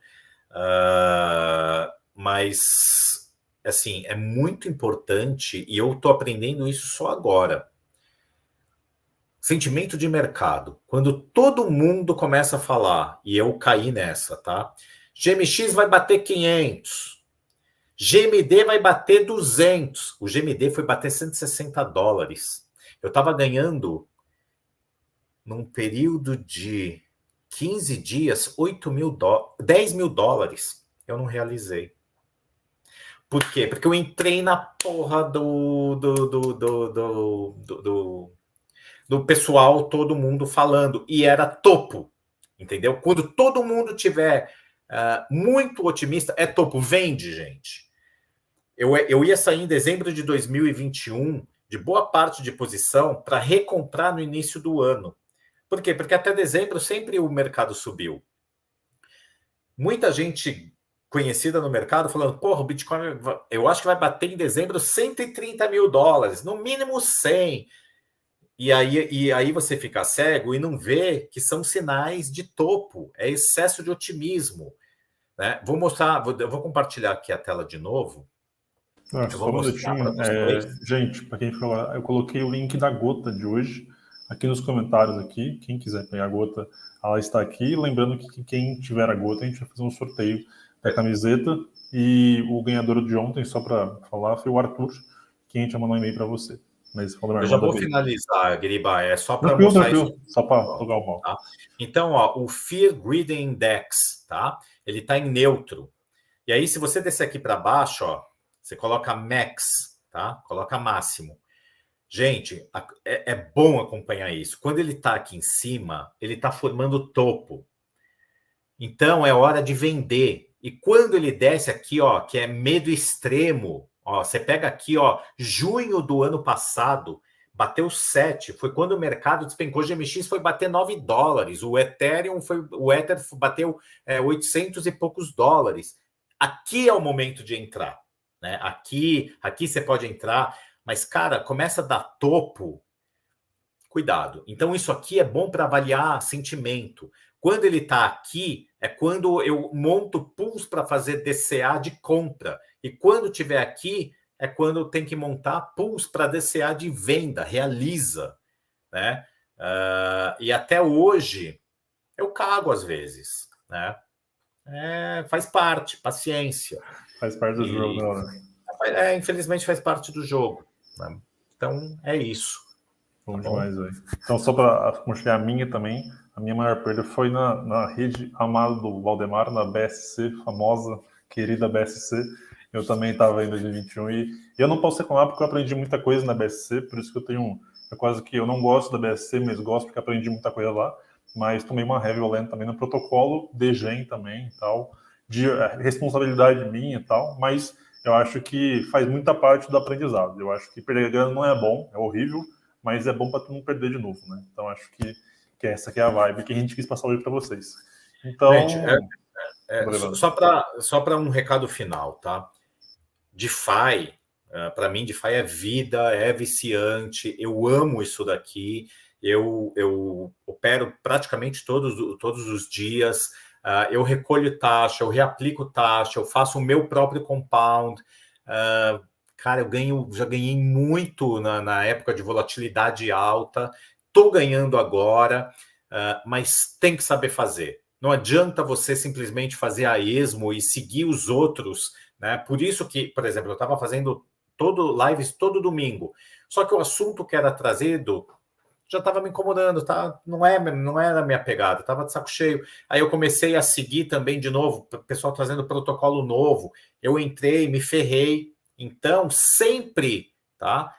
Mas, assim, é muito importante, e eu estou aprendendo isso só agora. sentimento de mercado. Quando todo mundo começa a falar, e eu caí nessa, tá? GMX vai bater 500. GMD vai bater 200. O GMD foi bater $160. Eu estava ganhando, num período de 15 dias, 10 mil dólares. Eu não realizei. Por quê? Porque eu entrei na porra do pessoal, todo mundo falando, e era topo, entendeu? Quando todo mundo tiver muito otimista, é topo, vende, gente. Eu ia sair em dezembro de 2021 de boa parte de posição para recomprar no início do ano. Por quê? Porque até dezembro sempre o mercado subiu. Muita gente conhecida no mercado falando, porra, o Bitcoin, eu acho que vai bater em dezembro 130 mil dólares, no mínimo 100. E aí você fica cego e não vê que são sinais de topo, é excesso de otimismo. Né? Vou mostrar, eu vou compartilhar aqui a tela de novo. Só um minutinho. Gente, para quem ficou lá, eu coloquei o link da gota de hoje aqui nos comentários aqui. Quem quiser pegar a gota, ela está aqui. Lembrando que quem tiver a gota, a gente vai fazer um sorteio da camiseta. E o ganhador de ontem, só para falar, foi o Arthur, que a gente mandou um e-mail para você. Mas, eu já vou finalizar, Giriba, é só para mostrar isso. Só para tocar o mal. Tá? Então, ó, o Fear Greed Index, tá? Ele está em neutro. E aí, se você descer aqui para baixo, ó, você coloca max, tá? Coloca máximo. Gente, é bom acompanhar isso. Quando ele está aqui em cima, ele está formando topo. Então, é hora de vender. E quando ele desce aqui, ó, que é medo extremo, ó, você pega aqui, ó, junho do ano passado, bateu 7, foi quando o mercado despencou, o GMX foi bater 9 dólares, o Ether bateu 800 e poucos dólares. Aqui é o momento de entrar, né? Aqui você pode entrar, mas, cara, começa a dar topo, cuidado. Então, isso aqui é bom para avaliar sentimento. Quando ele está aqui, é quando eu monto pools para fazer DCA de compra. E quando tiver aqui, é quando tem que montar pools para DCA de venda, realiza. Né? E até hoje, eu cago às vezes. Né? Faz parte, paciência. Faz parte do jogo, né? Infelizmente faz parte do jogo. Né? Então, é isso. Bom demais, velho. Então, só para compartilhar a minha também, a minha maior perda foi na rede amada do Valdemar, na BSC, famosa, querida BSC. Eu também estava em 2021 e eu não posso reclamar porque eu aprendi muita coisa na BSC, por isso que eu tenho quase que eu não gosto da BSC, mas gosto porque aprendi muita coisa lá, mas tomei uma ré violenta também no protocolo, DGEM também e tal, de responsabilidade minha e tal, mas eu acho que faz muita parte do aprendizado. Eu acho que perder grana não é bom, é horrível, mas é bom para tu não perder de novo, né? Então acho que essa aqui é a vibe que a gente quis passar hoje para vocês. Então, gente, só para um recado final, tá? DeFi, para mim, DeFi é vida, é viciante. Eu amo isso daqui. Eu opero praticamente todos os dias. Eu recolho taxa, eu reaplico taxa, eu faço o meu próprio compound. Cara, já ganhei muito na época de volatilidade alta. Estou ganhando agora, mas tem que saber fazer. Não adianta você simplesmente fazer a esmo e seguir os outros, né? Por isso que, por exemplo, eu estava fazendo lives todo domingo. Só que o assunto que era trazido já estava me incomodando, tá? Não era a minha pegada, estava de saco cheio. Aí eu comecei a seguir também de novo, o pessoal trazendo protocolo novo. Eu entrei, me ferrei. Então, sempre, tá?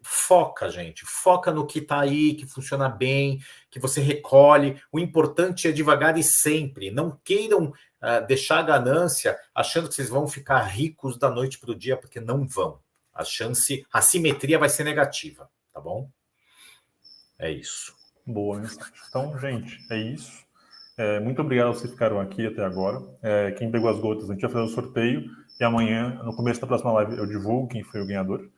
Foca, gente. Foca no que está aí, que funciona bem, que você recolhe. O importante é devagar e sempre. Não queiram deixar a ganância achando que vocês vão ficar ricos da noite para o dia, porque não vão. A simetria vai ser negativa, tá bom? É isso. Boa mensagem. Então, gente, é isso. Muito obrigado a vocês que ficaram aqui até agora. Quem pegou as gotas, a gente vai fazer o sorteio e amanhã, no começo da próxima live, eu divulgo quem foi o ganhador.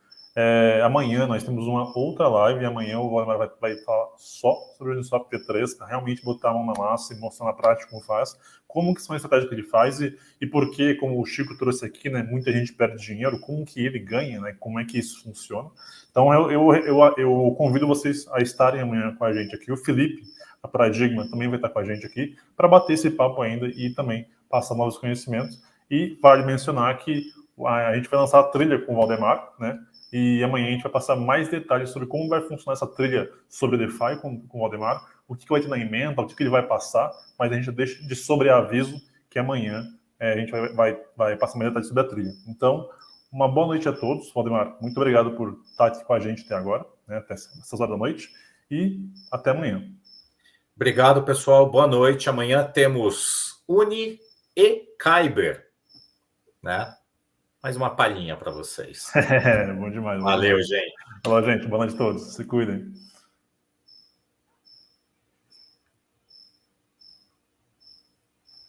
Amanhã nós temos uma outra live, e amanhã o Valdemar vai falar só sobre o Uniswap P3, para realmente botar a mão na massa e mostrar na prática como faz, como que são as estratégias que ele faz e por que, como o Chico trouxe aqui, né, muita gente perde dinheiro, como que ele ganha, né, como é que isso funciona. Então eu convido vocês a estarem amanhã com a gente aqui. O Felipe, a Paradigma, também vai estar com a gente aqui, para bater esse papo ainda e também passar novos conhecimentos. E vale mencionar que a gente vai lançar a trilha com o Valdemar, né? E amanhã a gente vai passar mais detalhes sobre como vai funcionar essa trilha sobre DeFi com o Valdemar, o que vai ter na emenda, o que ele vai passar, mas a gente deixa de sobreaviso que amanhã a gente vai passar mais detalhes sobre a trilha. Então, uma boa noite a todos. Valdemar, muito obrigado por estar aqui com a gente até agora, né, até essas horas da noite, e até amanhã. Obrigado, pessoal. Boa noite. Amanhã temos Uni e Kyber, né? Mais uma palhinha para vocês. Bom demais. Valeu, gente. Falou, gente. Boa noite a todos. Se cuidem.